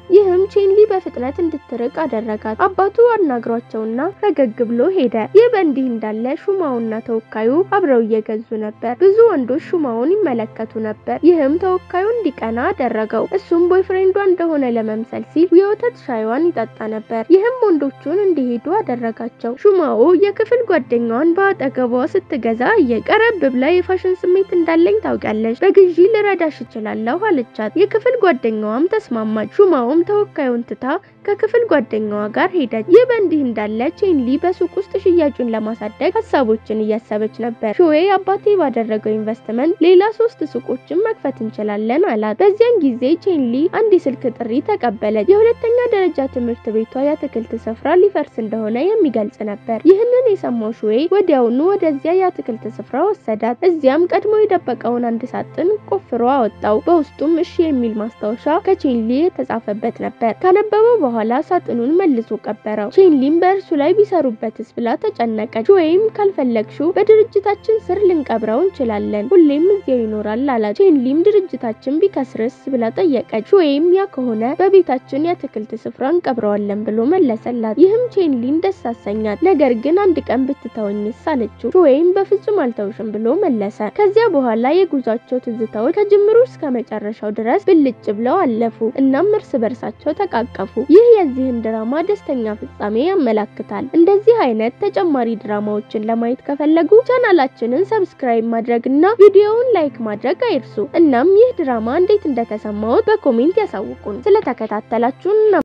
ይህም ቼንሊ በፍጥነት እንድትርቅ አደረጋት። አባቱ አናግሯቸውና ፈገግ ብሎ ሄደ። ይህ በእንዲህ እንዳለ ሹማውና ተወካዩ አብረው እየገዙ ነበር። ብዙ ወንዶች ሹማውን ይመለከቱ ነበር። ይህም ተወካዩ እንዲቀና አደረገው። እሱም ቦይፍሬንዷ እንደሆነ ለመምሰል ሲል የወተት ሻይዋን ይጠጣ ነበር። ይህም ወንዶቹን እንዲሄዱ አደረጋቸው። ሹማው የክፍል ጓደኛዋን በአጠገቧ ስትገዛ ቀረብ ብላ የፋሽን ስሜት እንዳለኝ ታውቂያለሽ፣ በግዢ ልረዳሽ እችላለሁ አለቻት። የክፍል ጓደኛዋም ተስማማች። ሹማው ተወካዩን ትታ ከክፍል ጓደኛዋ ጋር ሄደች። ይህ በእንዲህ እንዳለ ቼንሊ በሱቅ ውስጥ ሽያጩን ለማሳደግ ሐሳቦችን እያሰበች ነበር። ሹዌይ አባቴ ባደረገው ኢንቨስትመንት ሌላ 3 ሱቆችን መክፈት እንችላለን አላት። በዚያን ጊዜ ቼንሊ አንድ የስልክ ጥሪ ተቀበለች። የሁለተኛ ደረጃ ትምህርት ቤቷ የአትክልት ስፍራ ሊፈርስ እንደሆነ የሚገልጽ ነበር። ይህንን የሰማው ሹዌይ ወዲያውኑ ወደዚያ የአትክልት ስፍራ ወሰዳት። እዚያም ቀድሞ የደበቀውን አንድ ሳጥን ቆፍሮ አወጣው። በውስጡም እሺ የሚል ማስታወሻ ከቼንሊ የተጻፈበት ነበር። ካነበበው በኋላ ሳጥኑን መልሶ ቀበረው። ቼንሊም በእርሱ ላይ ቢሰሩበትስ ብላ ተጨነቀች። ሹዌይም ካልፈለግሽው በድርጅታችን ስር ልንቀብረው እንችላለን፣ ሁሌም እዚያው ይኖራል አላት። ቼንሊም ድርጅታችን ቢከስርስ ብላ ጠየቀች። ሹዌይም ያ ከሆነ በቤታችን የአትክልት ስፍራ እንቀብረዋለን ብሎ መለሰላት። ይህም ቼንሊን ደስ አሰኛት። ነገር ግን አንድ ቀን ብትተወኝስ አለችው። ሹዌይም በፍጹም አልተውሽም ብሎ መለሰ። ከዚያ በኋላ የጉዟቸው ትዝታዎች ከጅምሩ እስከ መጨረሻው ድረስ ብልጭ ብለው አለፉ። እናም እርስ በርሳቸው ተቃቀፉ። ይህ የዚህን ድራማ ደስተኛ ፍጻሜ ያመለክታል። እንደዚህ አይነት ተጨማሪ ድራማዎችን ለማየት ከፈለጉ ቻናላችንን ሰብስክራይብ ማድረግና ቪዲዮውን ላይክ ማድረግ አይርሱ። እናም ይህ ድራማ እንዴት እንደተሰማው በኮሜንት ያሳውቁን። ስለተከታተላችሁን